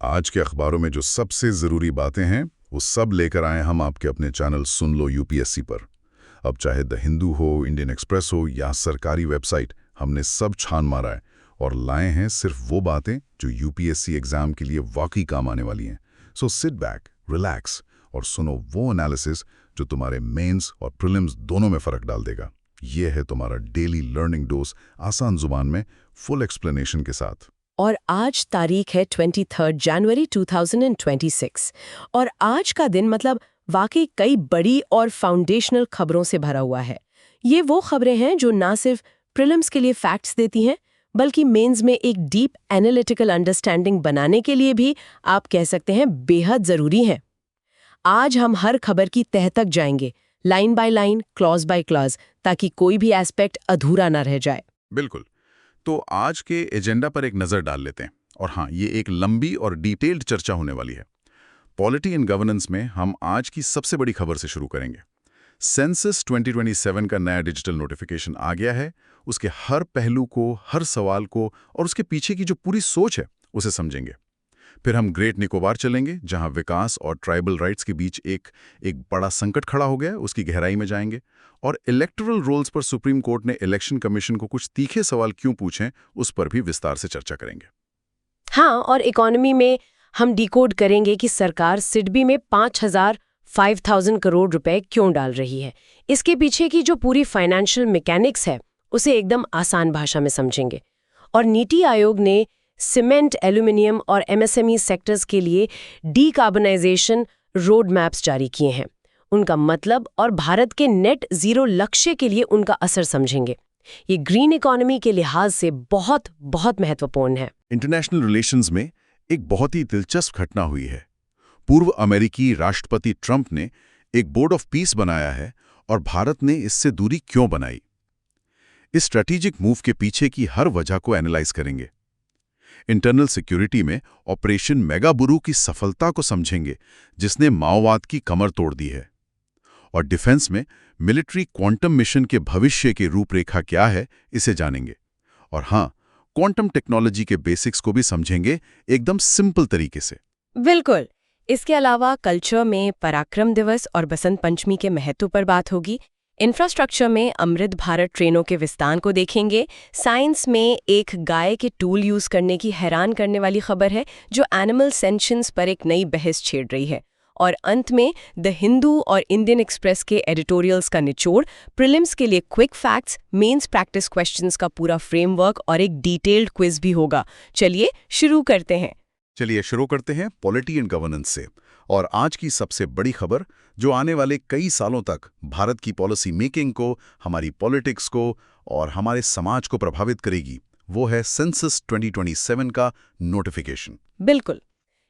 आज के अखबारों में जो सबसे ज़रूरी बातें हैं वो सब लेकर आए हम आपके अपने चैनल सुन लो यूपीएससी पर। अब चाहे द हिंदू हो, इंडियन एक्सप्रेस हो या सरकारी वेबसाइट, हमने सब छान मारा है और लाए हैं सिर्फ वो बातें जो यूपीएससी एग्जाम के लिए वाकई काम आने वाली हैं। सो सिट बैक, रिलैक्स और सुनो वो एनालिसिस जो तुम्हारे मेंस और प्रीलिम्स दोनों में फ़र्क डाल देगा। ये है तुम्हारा डेली लर्निंग डोज, आसान जुबान में, फुल एक्सप्लेनेशन के साथ। और आज तारीख है 23 जनवरी 2026 और आज का दिन मतलब वाकई कई बड़ी और फाउंडेशनल खबरों से भरा हुआ है। ये वो खबरें हैं जो ना सिर्फ प्रीलिम्स के लिए फैक्ट्स देती हैं बल्कि मेंस में एक डीप एनालिटिकल अंडरस्टैंडिंग बनाने के लिए भी आप कह सकते हैं बेहद ज़रूरी हैं। आज हम हर खबर की तह तक जाएंगे, line by line, clause by clause, ताकि कोई भी एस्पेक्ट अधूरा ना रह जाए। बिल्कुल। तो आज के एजेंडा पर एक नज़र डाल लेते हैं। और हाँ, ये एक लंबी और डिटेल्ड चर्चा होने वाली है। पॉलिटी एंड गवर्नेंस में हम आज की सबसे बड़ी खबर से शुरू करेंगे। सेंसस 2027 का नया डिजिटल नोटिफिकेशन आ गया है। उसके हर पहलू को, हर सवाल को और उसके पीछे की जो पूरी सोच है उसे समझेंगे। फिर हम ग्रेट निकोबार चलेंगे, जहां विकास और ट्राइबल राइट्स के बीच एक बड़ा संकट खड़ा हो गया है, उसकी गहराई में जाएंगे। और इलेक्टोरल रोल्स पर सुप्रीम कोर्ट ने इलेक्शन कमीशन को कुछ तीखे सवाल क्यों पूछे, उस पर भी विस्तार से चर्चा करेंगे। हाँ, और इकोनॉमी में हम डिकोड करेंगे कि सरकार सिडबी में 5,000 करोड़ रुपए क्यों डाल रही है। इसके पीछे की जो पूरी फाइनेंशियल मैकेनिक्स है उसे एकदम आसान भाषा में समझेंगे। और नीति आयोग ने सीमेंट, एल्यूमिनियम और एमएसएमई सेक्टर्स के लिए डीकार्बनाइजेशन रोड मैप्स जारी किए हैं। उनका मतलब और भारत के नेट जीरो लक्ष्य के लिए उनका असर समझेंगे। ये ग्रीन इकोनॉमी के लिहाज से बहुत बहुत महत्वपूर्ण है। इंटरनेशनल रिलेशंस में एक बहुत ही दिलचस्प घटना हुई है। पूर्व अमेरिकी राष्ट्रपति ट्रंप ने एक बोर्ड ऑफ पीस बनाया है और भारत ने इससे दूरी क्यों बनाई। इस स्ट्रेटेजिक मूव के पीछे की हर वजह को एनालाइज करेंगे। इंटरनल सिक्योरिटी में ऑपरेशन मेगाबुरू की सफलता को समझेंगे, जिसने माओवाद की कमर तोड़ दी है। और डिफेंस में मिलिट्री क्वांटम मिशन के भविष्य की रूपरेखा क्या है, इसे जानेंगे। और हाँ, क्वांटम टेक्नोलॉजी के बेसिक्स को भी समझेंगे, एकदम सिंपल तरीके से। बिल्कुल। इसके अलावा कल्चर में पराक्रम दिवस और बसंत पंचमी के महत्व पर बात होगी। इंफ्रास्ट्रक्चर में अमृत भारत ट्रेनों के विस्तार को देखेंगे। साइंस में एक गाय के टूल यूज करने की हैरान करने वाली खबर है जो एनिमल सेंशंस पर एक नई बहस छेड़ रही है। और अंत में द हिंदू और इंडियन एक्सप्रेस के एडिटोरियल्स का निचोड़, प्रीलिम्स के लिए quick facts, mains practice questions का पूरा फ्रेमवर्क और एक डिटेल्ड क्विज भी होगा। चलिए शुरू करते हैं पॉलिटी एंड गवर्नेंस से। और आज की सबसे बड़ी खबर जो आने वाले कई सालों तक भारत की पॉलिसी मेकिंग को, हमारी पॉलिटिक्स को और हमारे समाज को प्रभावित करेगी, वो है सेंसस 2027 का नोटिफिकेशन। बिल्कुल।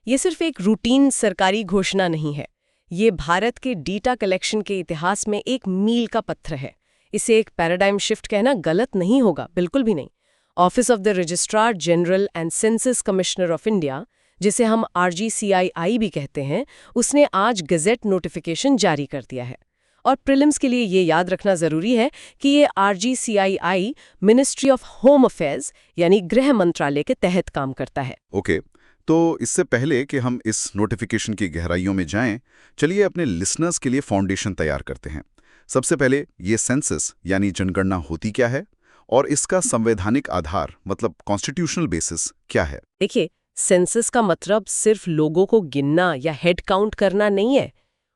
ये सिर्फ एक रूटीन सरकारी घोषणा नहीं है। ये भारत के डेटा कलेक्शन के इतिहास में एक मील का पत्थर है। इसे एक पैराडाइम शिफ्ट कहना गलत नहीं होगा, बिल्कुल भी नहीं। Office of the registrar general and census commissioner of India, जिसे हम RGCII भी कहते हैं, उसने आज गजेट नोटिफिकेशन जारी कर दिया है। और प्रीलिम्स के लिए ये याद रखना ज़रूरी है कि ये RGCII ministry of home affairs यानी गृह मंत्रालय के तहत काम करता है। ओके, तो इससे पहले कि हम इस नोटिफिकेशन की गहराइयों में जाएं, चलिए अपने लिसनर्स के लिए फाउंडेशन तैयार करते हैं। सबसे पहले ये सेंसस यानी जनगणना होती क्या है और इसका संवैधानिक आधार मतलब कॉन्स्टिट्यूशनल बेसिस क्या है? देखिए, सेंसस का मतलब सिर्फ लोगों को गिनना या हेड काउंट करना नहीं है।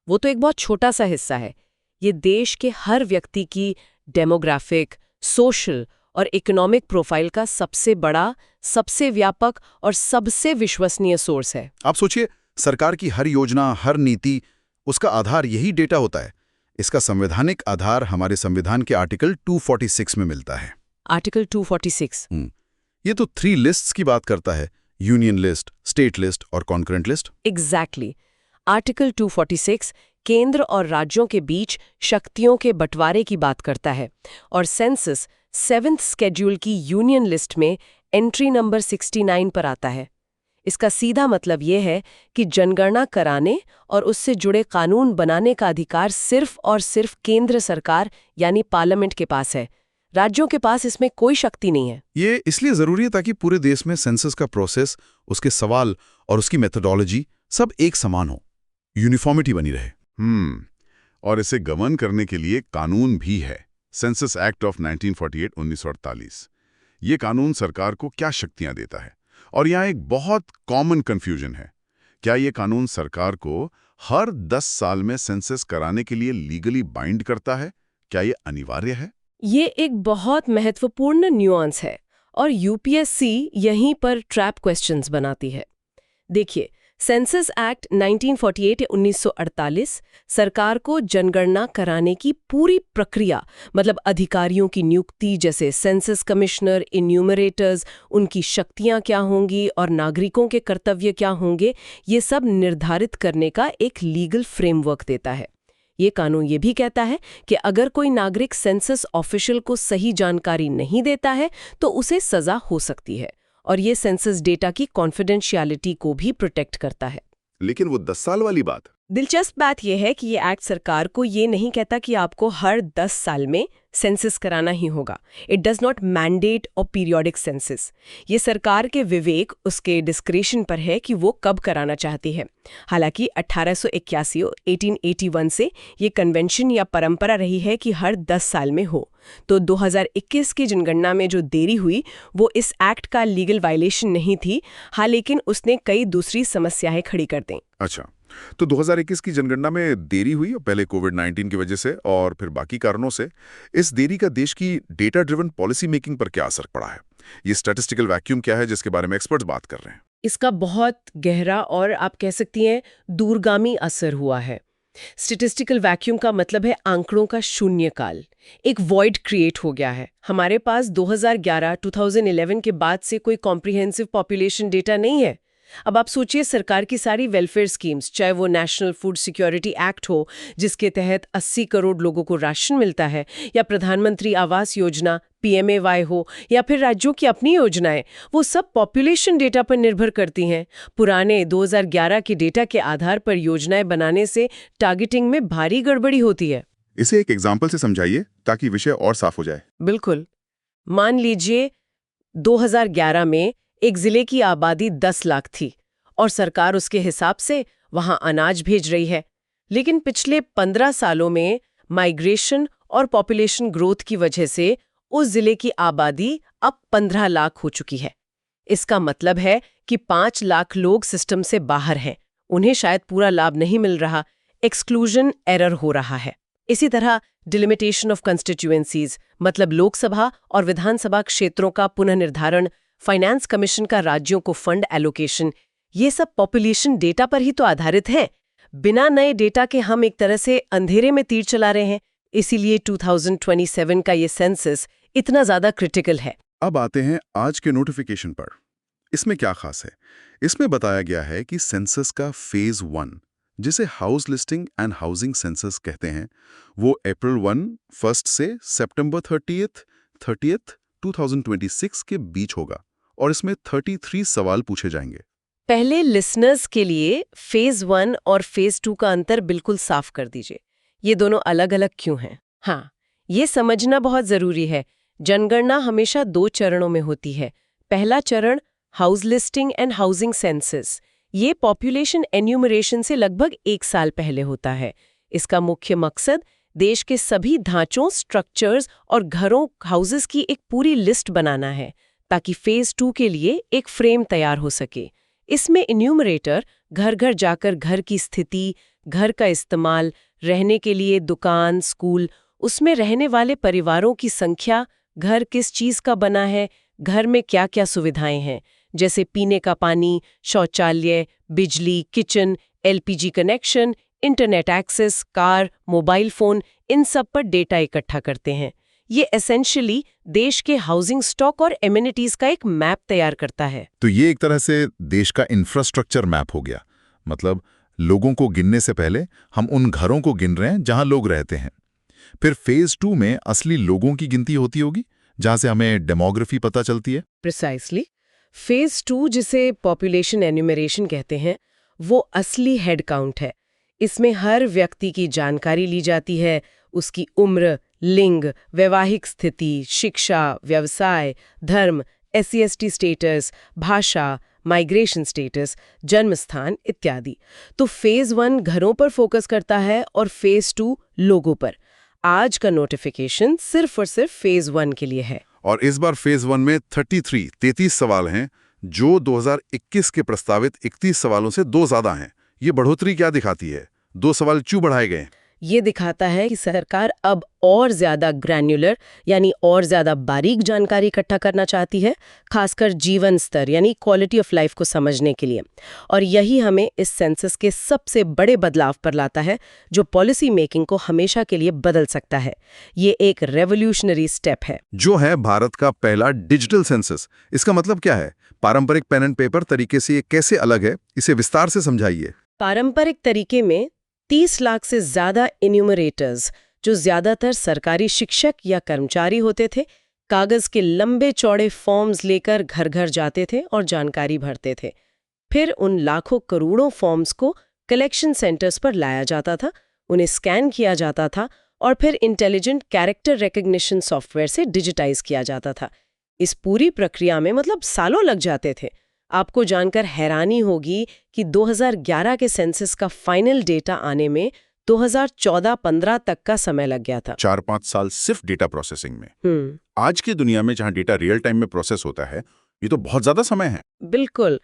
वो तो एक बहुत छोटा सा हिस्सा है। ये देश के हर व्यक्ति की डेमोग्राफिक, सोशल और इकोनॉमिक प्रोफाइल का सबसे बड़ा, सबसे व्यापक और सबसे विश्वसनीय सोर्स है। आप सोचिए, सरकार की हर योजना, हर नीति, उसका आधार यही डेटा होता है। इसका संवैधानिक आधार हमारे संविधान के आर्टिकल 246 में मिलता है। आर्टिकल 246। ये तो 3 लिस्ट्स की बात करता है, यूनियन लिस्ट, स्टेट लिस्ट और कॉन्करेंट लिस्ट। एग्जैक्टली। आर्टिकल 246 केंद्र और राज्यों के बीच शक्तियों के बंटवारे की बात करता है और सेंसस 7th स्केड्यूल की यूनियन लिस्ट में एंट्री नंबर 69 पर आता है। इसका सीधा मतलब ये है कि जनगणना कराने और उससे जुड़े कानून बनाने का अधिकार सिर्फ और सिर्फ केंद्र सरकार यानी पार्लियामेंट के पास है। राज्यों के पास इसमें कोई शक्ति नहीं है। ये इसलिए जरूरी है ताकि पूरे देश में सेंसस का प्रोसेस, उसके सवाल और उसकी मेथोडोलॉजी सब एक समान हो, यूनिफॉर्मिटी बनी रहे। और इसे गवर्न करने के लिए कानून भी है, सेंसस एक्ट ऑफ 1948 1948। ये कानून सरकार को क्या शक्तियां देता है? और यहाँ एक बहुत कॉमन कंफ्यूजन है, क्या ये कानून सरकार को हर 10 साल में सेंसस कराने के लिए लीगली बाइंड करता है? क्या ये अनिवार्य है? ये एक बहुत महत्वपूर्ण न्यूआंस है और यूपीएससी यहीं पर ट्रैप क्वेश्चंस बनाती है। देखिए, सेंसस एक्ट 1948 या 1948 सरकार को जनगणना कराने की पूरी प्रक्रिया, मतलब अधिकारियों की नियुक्ति जैसे सेंसस कमिश्नर, इन्यूमरेटर्स, उनकी शक्तियां क्या होंगी और नागरिकों के कर्तव्य क्या होंगे, ये सब निर्धारित करने का एक लीगल फ्रेमवर्क देता है। ये कानून ये भी कहता है कि अगर कोई नागरिक सेंसस ऑफिशियल को सही जानकारी नहीं देता है तो उसे सजा हो सकती है, और ये सेंसस डेटा की कॉन्फिडेंशियलिटी को भी प्रोटेक्ट करता है। लेकिन वो 10 साल वाली बात, दिलचस्प बात यह है कि ये एक्ट सरकार को ये नहीं कहता कि आपको हर 10 साल में सेंसस कराना ही होगा। इट डज नॉट मैंडेट और पीरियोडिक सेंसस। ये सरकार के विवेक, उसके डिस्क्रेशन पर है कि वो कब कराना चाहती है। हालांकि 1881 और 1881 से ये कन्वेंशन या परंपरा रही है कि हर 10 साल में हो। तो 2021 की जनगणना में जो देरी हुई वो इस एक्ट का लीगल वायलेशन नहीं थी, हाँ, लेकिन उसने कई दूसरी समस्याएं खड़ी कर दें। अच्छा, तो 2021 की जनगणना में देरी हुई, पहले कोविड-19 की वजह से और फिर बाकी कारणों से। इस देरी का देश की डेटा ड्रिवन पॉलिसी मेकिंग पर क्या असर पड़ा है? ये स्टैटिस्टिकल वैक्यूम क्या है जिसके बारे में एक्सपर्ट्स बात कर रहे हैं? इसका बहुत गहरा और आप कह सकती हैं दूरगामी असर हुआ है। स्टैटिस्टिकल वैक्यूम का मतलब है आंकड़ों का शून्यकाल। एक वॉइड क्रिएट हो गया है। हमारे पास 2011-2011 के बाद से कोई कॉम्प्रिहेंसिव पॉपुलेशन डेटा नहीं है। अब आप सोचिए, सरकार की सारी वेलफेयर स्कीम्स, चाहे वो नेशनल फूड सिक्योरिटी एक्ट हो जिसके तहत 80 करोड़ लोगों को राशन मिलता है, या प्रधानमंत्री आवास योजना PMAY हो, या फिर राज्यों की अपनी योजनाएं, वो सब पॉपुलेशन डेटा पर निर्भर करती हैं। पुराने 2011 के डेटा के आधार पर योजनाएं बनाने से टारगेटिंग में भारी गड़बड़ी होती है। इसे एक एग्जाम्पल से समझाइए ताकि विषय और साफ हो जाए। बिल्कुल। मान लीजिए 2011 में एक जिले की आबादी 10 लाख थी और सरकार उसके हिसाब से वहां अनाज भेज रही है। लेकिन पिछले 15 सालों में माइग्रेशन और पॉपुलेशन ग्रोथ की वजह से उस जिले की आबादी अब 15 लाख हो चुकी है। इसका मतलब है कि 5 लाख लोग सिस्टम से बाहर हैं। उन्हें शायद पूरा लाभ नहीं मिल रहा, एक्सक्लूजन एरर हो रहा है। इसी तरह डिलिमिटेशन ऑफ कंस्टिट्यूएंसीज, मतलब लोकसभा और विधानसभा क्षेत्रों का पुनर्निर्धारण, फाइनेंस कमीशन का राज्यों को फंड एलोकेशन, ये सब पॉपुलेशन डेटा पर ही तो आधारित है। बिना नए डेटा के हम एक तरह से अंधेरे में तीर चला रहे हैं। इसीलिए 2027 का ये सेंसस इतना ज्यादा क्रिटिकल है। अब आते हैं आज के नोटिफिकेशन पर। इसमें क्या खास है? इसमें बताया गया है कि सेंसस का फेज 1, जिसे house listing and housing census कहते हैं, वो अप्रैल 1 से सितंबर 30 2026 के बीच होगा और इसमें 33 सवाल पूछे जाएंगे। पहले लिसनर्स के लिए फेज 1 और फेज 2 का अंतर बिल्कुल साफ कर दीजिए। ये दोनों अलग अलग क्यों हैं? हाँ, ये समझना बहुत जरूरी है। जनगणना हमेशा 2 चरणों में होती है। पहला चरण house listing and housing census, ये पॉपुलेशन एन्यूमरेशन से लगभग 1 साल पहले होता है। इसका मुख्य मकसद देश के सभी ढांचों, स्ट्रक्चर्स और घरों, हाउसेस की एक पूरी लिस्ट बनाना है ताकि फेज 2 के लिए एक फ्रेम तैयार हो सके। इसमें इन्यूमरेटर घर घर जाकर घर की स्थिति, घर का इस्तेमाल, रहने के लिए दुकान, स्कूल, उसमें रहने वाले परिवारों की संख्या, घर किस चीज का बना है, घर में क्या क्या सुविधाएं हैं, जैसे पीने का पानी, शौचालय, बिजली, kitchen, LPG connection, internet access, car, mobile phone, इन सब पर डेटा इकट्ठा करते हैं। ये एसेंशियली देश के हाउसिंग स्टॉक और एमिनिटीज का एक मैप तैयार करता है। तो ये एक तरह से देश का इंफ्रास्ट्रक्चर मैप हो गया। मतलब लोगों को गिनने से पहले हम उन घरों को गिन रहे हैं जहां लोग रहते हैं। फिर फेज 2 में असली लोगों की गिनती होती होगी, जहां से हमें डेमोग्राफी पता चलती है। प्रिसाइसली। फेज 2, जिसे पॉपुलेशन एन्यूमरेशन कहते हैं, वो असली हेड काउंट है। इसमें हर व्यक्ति की जानकारी ली जाती है, उसकी उम्र, लिंग, वैवाहिक स्थिति, शिक्षा, व्यवसाय, धर्म, SC/ST स्टेटस, भाषा, माइग्रेशन स्टेटस, जन्म स्थान इत्यादि। तो फेज 1 घरों पर फोकस करता है और फेज 2 लोगों पर। आज का नोटिफिकेशन सिर्फ और सिर्फ फेज 1 के लिए है। और इस बार फेज 1 में 33 सवाल हैं, जो 2021 के प्रस्तावित 31 सवालों से 2 ज्यादा हैं। ये बढ़ोतरी क्या दिखाती है? 2 सवाल क्यों बढ़ाए गए? ये दिखाता है कि सरकार अब और ज्यादा ग्रैन्युलर यानी और ज्यादा बारीक जानकारी इकट्ठा करना चाहती है, खासकर जीवन स्तर यानी क्वालिटी ऑफ लाइफ को समझने के लिए। और यही हमें इस सेंसस के सबसे बड़े बदलाव पर लाता है, जो पॉलिसी मेकिंग को हमेशा के लिए बदल सकता है। ये एक रेवोल्यूशनरी स्टेप है, जो है भारत का पहला डिजिटल सेंसस। इसका मतलब क्या है? पारंपरिक पेन एंड पेपर तरीके से ये कैसे अलग है? इसे विस्तार से समझाइए। पारंपरिक तरीके में 30 लाख से ज्यादा इन्यूमरेटर्स, जो ज्यादातर सरकारी शिक्षक या कर्मचारी होते थे, कागज के लंबे चौड़े फॉर्म्स लेकर घर घर जाते थे और जानकारी भरते थे। फिर उन लाखों करोड़ों फॉर्म्स को कलेक्शन सेंटर्स पर लाया जाता था, उन्हें स्कैन किया जाता था और फिर इंटेलिजेंट कैरेक्टर रिकग्निशन सॉफ्टवेयर से डिजिटाइज किया जाता था। इस पूरी प्रक्रिया में मतलब सालों लग जाते थे। आपको जानकर हैरानी होगी कि 2011 के सेंसस का फाइनल डेटा आने में 2014-15 तक का समय लग गया था। 4-5 साल सिर्फ डेटा प्रोसेसिंग में। आज की दुनिया में जहां डेटा रियल टाइम में प्रोसेस होता है, ये तो बहुत ज्यादा समय है। बिल्कुल।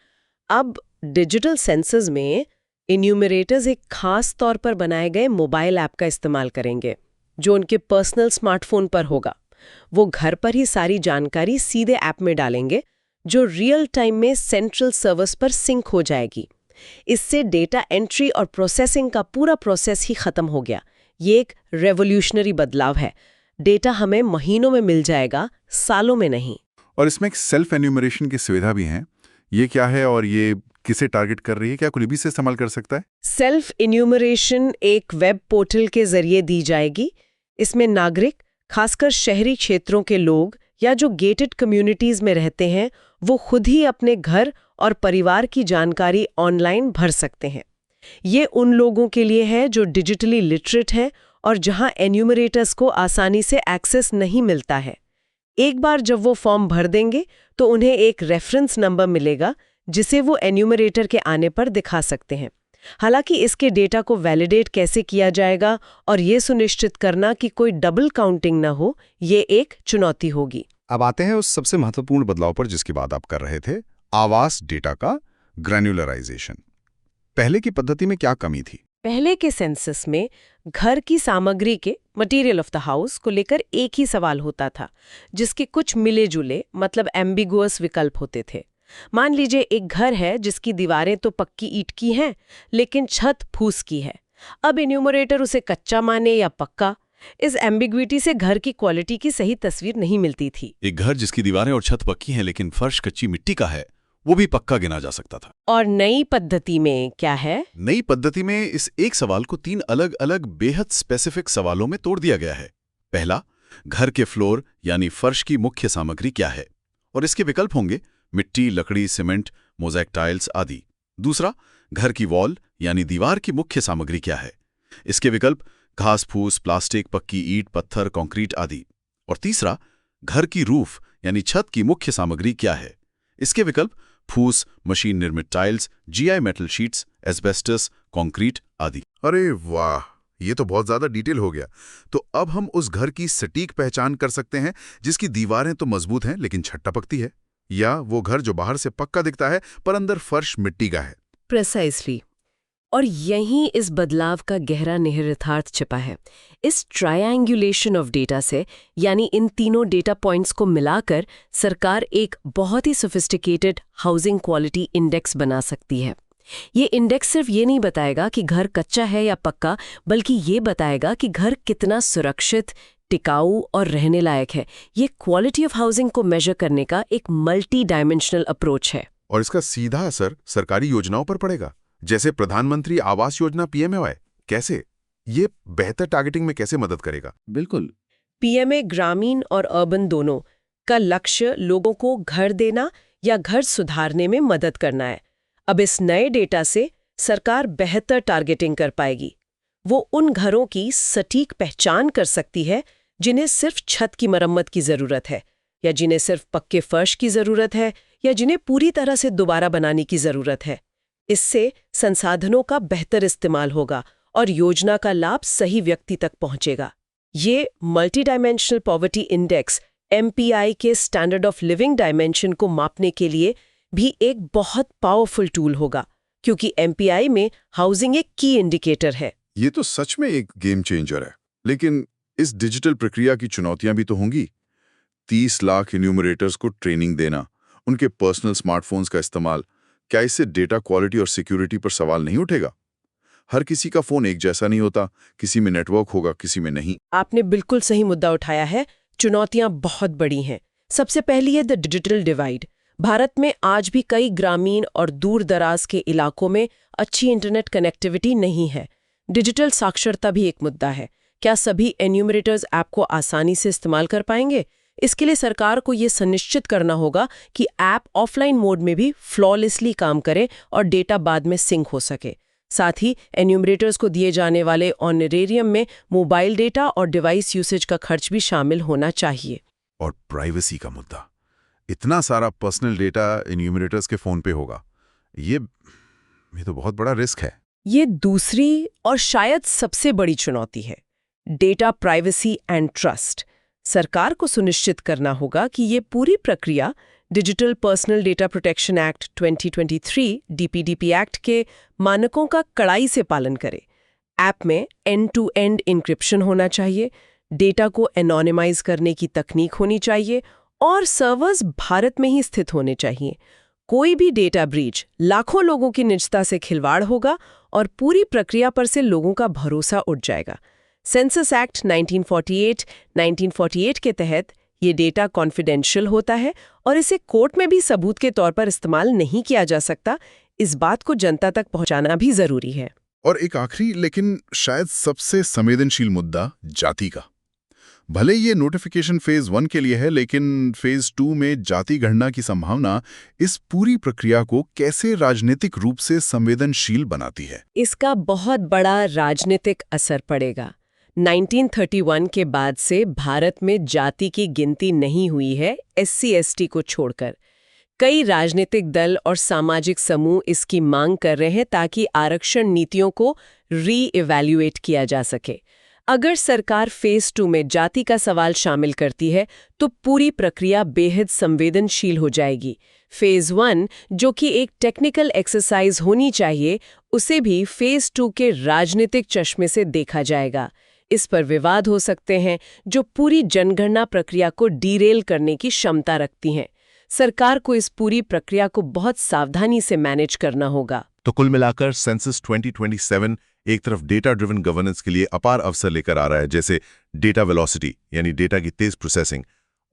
अब डिजिटल सेंसस में इन्यूमरेटर्स एक खास तौर पर बनाए गए मोबाइल ऐप का इस्तेमाल करेंगे, जो उनके पर्सनल स्मार्टफोन पर होगा। वो घर पर ही सारी जानकारी सीधे ऐप में डालेंगे, जो रियल टाइम में सेंट्रल सर्वर्स पर सिंक हो जाएगी। इससे डेटा एंट्री और प्रोसेसिंग का पूरा प्रोसेस ही खत्म हो गया। ये एक रेवोल्यूशनरी बदलाव है। डेटा हमें महीनों में मिल जाएगा, सालों में नहीं। और इसमें एक सेल्फ एन्यूमरेशन की सुविधा भी है। ये क्या है और ये किसे टारगेट कर रही है? क्या कोई भी इसे इस्तेमाल कर सकता है? सेल्फ इन्यूमरेशन एक वेब पोर्टल के जरिए दी जाएगी। इसमें नागरिक, खासकर शहरी क्षेत्रों के लोग या जो गेटेड कम्युनिटीज में रहते हैं, वो खुद ही अपने घर और परिवार की जानकारी ऑनलाइन भर सकते हैं। ये उन लोगों के लिए है जो डिजिटली लिटरेट हैं और जहां एन्यूमरेटर्स को आसानी से एक्सेस नहीं मिलता है। एक बार जब वो फॉर्म भर देंगे तो उन्हें एक रेफरेंस नंबर मिलेगा, जिसे वो एन्यूमरेटर के आने पर दिखा सकते हैं। हालांकि इसके डेटा को वैलिडेट कैसे किया जाएगा और ये सुनिश्चित करना कि कोई डबल काउंटिंग न हो, ये एक चुनौती होगी। अब आते हैं उस सबसे महत्वपूर्ण बदलाव पर जिसकी बात आप कर रहे थे, आवास डेटा का ग्रैन्युलराइजेशन। पहले की पद्धति में क्या कमी थी? पहले के सेंसस में घर की सामग्री के मटेरियल ऑफ द हाउस को लेकर एक ही सवाल होता था, जिसके कुछ मिले जुले मतलब एम्बिगुअस विकल्प होते थे। मान लीजिए एक घर है जिसकी दीवारें तो पक्की ईंट की हैं, लेकिन छत फूस की है। अब इन्यूमरेटर उसे कच्चा माने या पक्का, इस एम्बिग्विटी से घर की क्वालिटी की सही तस्वीर नहीं मिलती थी। एक घर जिसकी दीवारें और छत पक्की हैं लेकिन फर्श कच्ची मिट्टी का है, वो भी पक्का गिना जा सकता था। और नई पद्धति में क्या है? नई पद्धति में इस एक सवाल को 3 अलग अलग बेहद स्पेसिफिक सवालों में तोड़ दिया गया है। पहला, घर के फ्लोर यानी फर्श की मुख्य सामग्री क्या है, और इसके विकल्प होंगे मिट्टी, लकड़ी, सीमेंट, मोज़ेक टाइल्स आदि। दूसरा, घर की वॉल यानी दीवार की मुख्य सामग्री क्या है, इसके विकल्प घास फूस, प्लास्टिक, पक्की ईंट, पत्थर, कंक्रीट आदि। और तीसरा, घर की रूफ यानी छत की मुख्य सामग्री क्या है, इसके विकल्प फूस, मशीन निर्मित tiles, GI metal sheets, asbestos, concrete आदि। अरे वाह, ये तो बहुत ज्यादा डिटेल हो गया। तो अब हम उस घर की सटीक पहचान कर सकते हैं जिसकी दीवारें तो मजबूत हैं लेकिन छत टपकती है, या वो घर जो बाहर से पक्का दिखता है पर अंदर फर्श मिट्टी का है। प्रिसाइसली। और यहीं इस बदलाव का गहरा निहितार्थ छिपा है। इस ट्रायंगुलेशन ऑफ डेटा से, यानी इन तीनों डेटा पॉइंट्स को मिलाकर, सरकार एक बहुत ही सोफिस्टिकेटेड हाउसिंग क्वालिटी इंडेक्स बना सकती है। ये इंडेक्स सिर्फ ये नहीं बताएगा कि घर कच्चा है या पक्का, बल्कि ये बताएगा कि घर कितना सुरक्षित, टिकाऊ और रहने लायक है। ये क्वालिटी ऑफ हाउसिंग को मेजर करने का एक मल्टी डायमेंशनल अप्रोच है। और इसका सीधा असर सरकारी योजनाओं पर पड़ेगा, जैसे प्रधानमंत्री आवास योजना PMAY। कैसे? ये बेहतर टारगेटिंग में कैसे मदद करेगा? बिल्कुल। PMA ग्रामीण और अर्बन दोनों का लक्ष्य लोगों को घर देना या घर सुधारने में मदद करना है। अब इस नए डेटा से सरकार बेहतर टारगेटिंग कर पाएगी। वो उन घरों की सटीक पहचान कर सकती है जिन्हें सिर्फ छत की मरम्मत की जरूरत है, या जिन्हें सिर्फ पक्के फर्श की जरूरत है, या जिन्हें पूरी तरह से दोबारा बनाने की जरूरत है। इससे संसाधनों का बेहतर इस्तेमाल होगा और योजना का लाभ सही व्यक्ति तक पहुंचेगा। ये multi dimensional poverty index MPI के स्टैंडर्ड ऑफ लिविंग डायमेंशन को मापने के लिए भी एक बहुत पावरफुल टूल होगा, क्योंकि MPI में हाउसिंग एक की इंडिकेटर है। ये तो सच में एक गेम चेंजर है। लेकिन इस डिजिटल प्रक्रिया की चुनौतियां भी तो होंगी। 30 लाख इन्यूमरेटर्स को ट्रेनिंग देना, उनके पर्सनल स्मार्टफोन्स का इस्तेमाल, क्या इससे डेटा क्वालिटी और सिक्योरिटी पर सवाल नहीं उठेगा? हर किसी का फोन एक जैसा नहीं होता, किसी में नेटवर्क होगा, किसी में नहीं। आपने बिल्कुल सही मुद्दा उठाया है। चुनौतियां बहुत बड़ी हैं। सबसे पहली है द डिजिटल डिवाइड। भारत में आज भी कई ग्रामीण और दूर दराज के इलाकों में अच्छी इंटरनेट कनेक्टिविटी नहीं है। डिजिटल साक्षरता भी एक मुद्दा है। क्या सभी एन्यूमरेटर्स ऐप को आसानी से इस्तेमाल कर पाएंगे? इसके लिए सरकार को ये सुनिश्चित करना होगा कि ऐप ऑफलाइन मोड में भी फ्लॉलेसली काम करे और डेटा बाद में सिंक हो सके। साथ ही एन्यूमरेटर्स को दिए जाने वाले ऑनरेरियम में मोबाइल डेटा और डिवाइस यूसेज का खर्च भी शामिल होना चाहिए। और प्राइवेसी का मुद्दा, इतना सारा पर्सनल डेटा एन्यूमरेटर्स के फोन पे होगा, ये तो बहुत बड़ा रिस्क है। ये दूसरी और शायद सबसे बड़ी चुनौती है, डेटा प्राइवेसी एंड ट्रस्ट। सरकार को सुनिश्चित करना होगा कि ये पूरी प्रक्रिया digital personal data protection act 2023 DPDP act के मानकों का कड़ाई से पालन करे। ऐप में एंड-टू-एंड इंक्रिप्शन होना चाहिए, डेटा को एनोनिमाइज करने की तकनीक होनी चाहिए और सर्वर्स भारत में ही स्थित होने चाहिए। कोई भी डेटा ब्रीच लाखों लोगों की निजता से खिलवाड़ होगा और पूरी प्रक्रिया पर से लोगों का भरोसा उठ जाएगा। सेंसस एक्ट 1948 के तहत ये डेटा कॉन्फिडेंशियल होता है और इसे कोर्ट में भी सबूत के तौर पर इस्तेमाल नहीं किया जा सकता। इस बात को जनता तक पहुंचाना भी जरूरी है। और एक आखिरी लेकिन शायद सबसे संवेदनशील मुद्दा, जाति का। भले ये नोटिफिकेशन फेज 1 के लिए है, लेकिन फेज 2 में जाति गणना की संभावना इस पूरी प्रक्रिया को कैसे राजनीतिक रूप से संवेदनशील बनाती है? इसका बहुत बड़ा राजनीतिक असर पड़ेगा। 1931 के बाद से भारत में जाति की गिनती नहीं हुई है, SC/ST को छोड़कर। कई राजनीतिक दल और सामाजिक समूह इसकी मांग कर रहे हैं ताकि आरक्षण नीतियों को री-इवैल्यूएट किया जा सके। अगर सरकार फेज 2 में जाति का सवाल शामिल करती है तो पूरी प्रक्रिया बेहद संवेदनशील हो जाएगी। फेज 1, जो कि एक टेक्निकल एक्सरसाइज होनी चाहिए, उसे भी फेज 2 के राजनीतिक चश्मे से देखा जाएगा। इस पर विवाद हो सकते हैं जो पूरी जनगणना प्रक्रिया को डीरेल करने की क्षमता रखती हैं। सरकार को इस पूरी प्रक्रिया को बहुत सावधानी से मैनेज करना होगा। तो कुल मिलाकर सेंसस 2027 एक तरफ डेटा ड्रिवन गवर्नेंस के लिए अपार अवसर लेकर आ रहा है, जैसे डेटा वेलोसिटी यानी डेटा की तेज प्रोसेसिंग,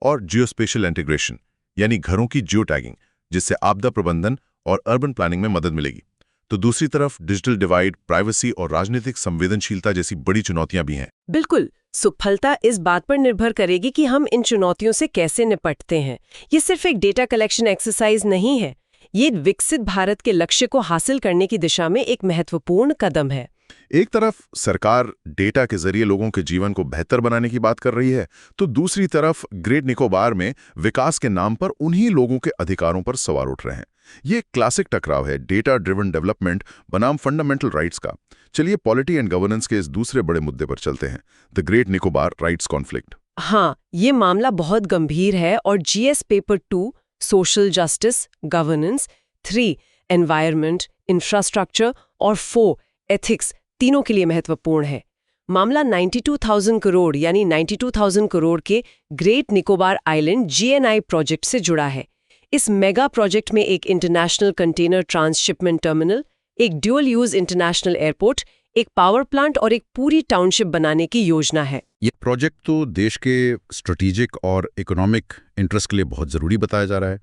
और जियोस्पेशियल इंटीग्रेशन यानी घरों की जियो टैगिंग, जिससे आपदा प्रबंधन और अर्बन प्लानिंग में मदद मिलेगी। तो दूसरी तरफ डिजिटल डिवाइड, प्राइवेसी और राजनीतिक संवेदनशीलता जैसी बड़ी चुनौतियां भी हैं। बिल्कुल, सफलता इस बात पर निर्भर करेगी कि हम इन चुनौतियों से कैसे निपटते हैं। ये सिर्फ एक डेटा कलेक्शन एक्सरसाइज नहीं है, ये विकसित भारत के लक्ष्य को हासिल करने की दिशा में एक महत्वपूर्ण कदम है। एक तरफ सरकार डेटा के जरिए लोगों के जीवन को बेहतर बनाने की बात कर रही है, तो दूसरी तरफ ग्रेट निकोबार में विकास के नाम पर उन्हीं लोगों के अधिकारों पर सवाल उठ रहे हैं। ये क्लासिक टकराव है डेटा ड्रिवन डेवलपमेंट बनाम फंडामेंटल राइट्स का। चलिए पॉलिटी एंड गवर्नेंस के इस दूसरे बड़े मुद्दे पर चलते हैं, the great Nicobar rights conflict. हाँ, ये मामला बहुत गंभीर है और GS paper 2 social justice governance, 3 environment infrastructure और 4 एथिक्स तीनों के लिए महत्वपूर्ण है। मामला 92,000 करोड़ यानी 92,000 करोड़ के great Nicobar island GNI project से जुड़ा है। इस मेगा प्रोजेक्ट में एक इंटरनेशनल कंटेनर ट्रांसशिपमेंट टर्मिनल, एक ड्यूअल यूज इंटरनेशनल एयरपोर्ट, एक पावर प्लांट और एक पूरी टाउनशिप बनाने की योजना है। ये प्रोजेक्ट तो देश के स्ट्रेटेजिक और इकोनॉमिक इंटरेस्ट के लिए बहुत ज़रूरी बताया जा रहा है।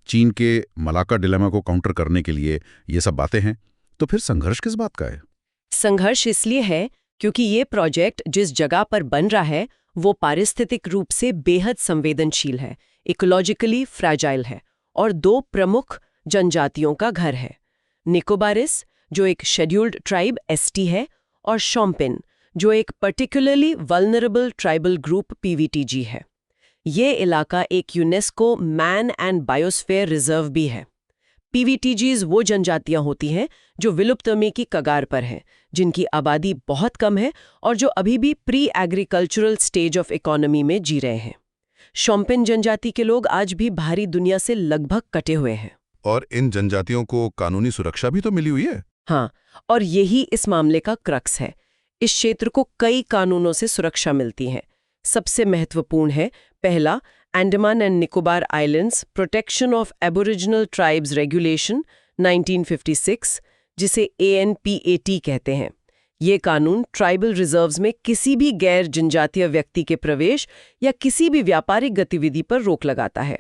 चीन के मलाक्का डिलेमा को काउंटर करने के लिए ये सब बातें हैं। तो फिर संघर्ष किस बात का है? संघर्ष इसलिए है क्योंकि ये प्रोजेक्ट जिस जगह पर बन रहा है वो पारिस्थितिक रूप से बेहद संवेदनशील है, इकोलॉजिकली फ्रैजाइल है और 2 प्रमुख जनजातियों का घर है। निकोबारिस, जो एक शेड्यूल्ड ट्राइब ST है, और शोम्पेन, जो एक particularly vulnerable tribal group PVTG है। ये इलाका एक UNESCO man and biosphere reserve भी है। पीवीटीजीज वो जनजातियां होती हैं जो विलुप्तमी की कगार पर हैं, जिनकी आबादी बहुत कम है और जो अभी भी pre agricultural stage of economy में जी रहे हैं। शोम्पेन जनजाति के लोग आज भी बाहरी दुनिया से लगभग कटे हुए हैं। और इन जनजातियों को कानूनी सुरक्षा भी तो मिली हुई है। हाँ, और यही इस मामले का क्रक्स है। इस क्षेत्र को कई कानूनों से सुरक्षा मिलती है। सबसे महत्वपूर्ण है पहला, Andaman and Nicobar islands protection of aboriginal tribes regulation 1956, जिसे ANPAT कहते हैं। ये कानून ट्राइबल रिजर्व्स में किसी भी गैर जनजातीय व्यक्ति के प्रवेश या किसी भी व्यापारिक गतिविधि पर रोक लगाता है।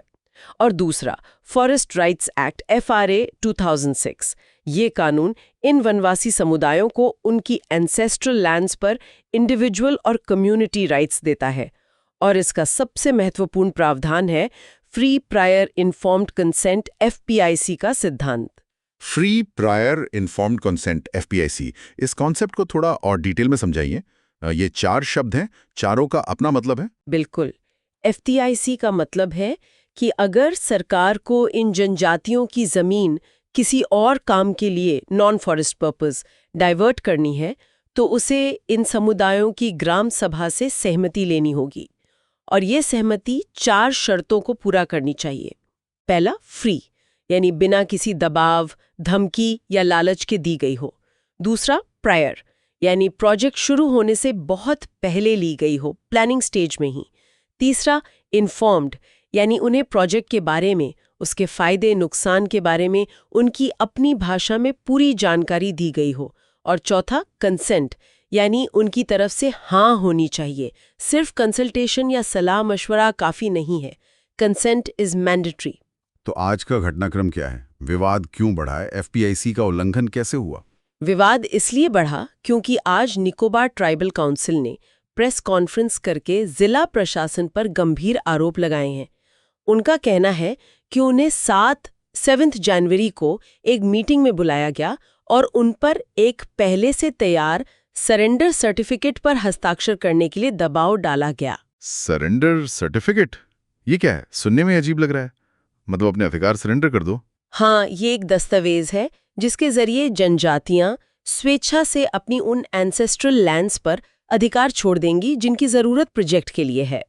और दूसरा, फॉरेस्ट राइट्स एक्ट FRA 2006। ये कानून इन वनवासी समुदायों को उनकी एंसेस्ट्रल लैंड्स पर इंडिविजुअल और कम्युनिटी राइट्स देता है। और इसका सबसे महत्वपूर्ण प्रावधान है free prior informed consent FPIC का सिद्धांत। Free prior informed consent FPIC, इस कॉन्सेप्ट को थोड़ा और डिटेल में समझाइए। ये 4 शब्द हैं, चारों का अपना मतलब है। बिल्कुल। FPIC का मतलब है कि अगर सरकार को इन जनजातियों की जमीन किसी और काम के लिए नॉन फॉरेस्ट पर्पस डाइवर्ट करनी है तो उसे इन समुदायों की ग्राम सभा से सहमति लेनी होगी। और ये सहमति 4 शर्तों को पूरा करनी चाहिए। पहला, फ्री, यानी बिना किसी दबाव, धमकी या लालच के दी गई हो। दूसरा, प्रायर, यानी प्रोजेक्ट शुरू होने से बहुत पहले ली गई हो, प्लानिंग स्टेज में ही। तीसरा, इन्फॉर्म्ड, यानी उन्हें प्रोजेक्ट के बारे में, उसके फायदे नुकसान के बारे में उनकी अपनी भाषा में पूरी जानकारी दी गई हो। और चौथा, कंसेंट, यानी उनकी तरफ से हाँ होनी चाहिए। सिर्फ कंसल्टेशन या सलाह मशवरा काफ़ी नहीं है। Consent is mandatory. तो आज का घटनाक्रम क्या है? विवाद क्यों बढ़ा है? FPIC का उल्लंघन कैसे हुआ? विवाद इसलिए बढ़ा क्योंकि आज निकोबार ट्राइबल काउंसिल ने प्रेस कॉन्फ्रेंस करके जिला प्रशासन पर गंभीर आरोप लगाए हैं। उनका कहना है कि उन्हें 7 जनवरी को एक मीटिंग में बुलाया गया और उन पर एक पहले से तैयार सरेंडर सर्टिफिकेट पर हस्ताक्षर करने के लिए दबाव डाला गया। सरेंडर सर्टिफिकेट, ये क्या है? सुनने में अजीब लग रहा है। मतलब अपने अधिकार सरेंडर कर दो। हाँ, ये एक दस्तावेज है जिसके जरिए जनजातियां स्वेच्छा से अपनी उन एंसेस्ट्रल लैंड्स पर अधिकार छोड़ देंगी जिनकी जरूरत प्रोजेक्ट के लिए है।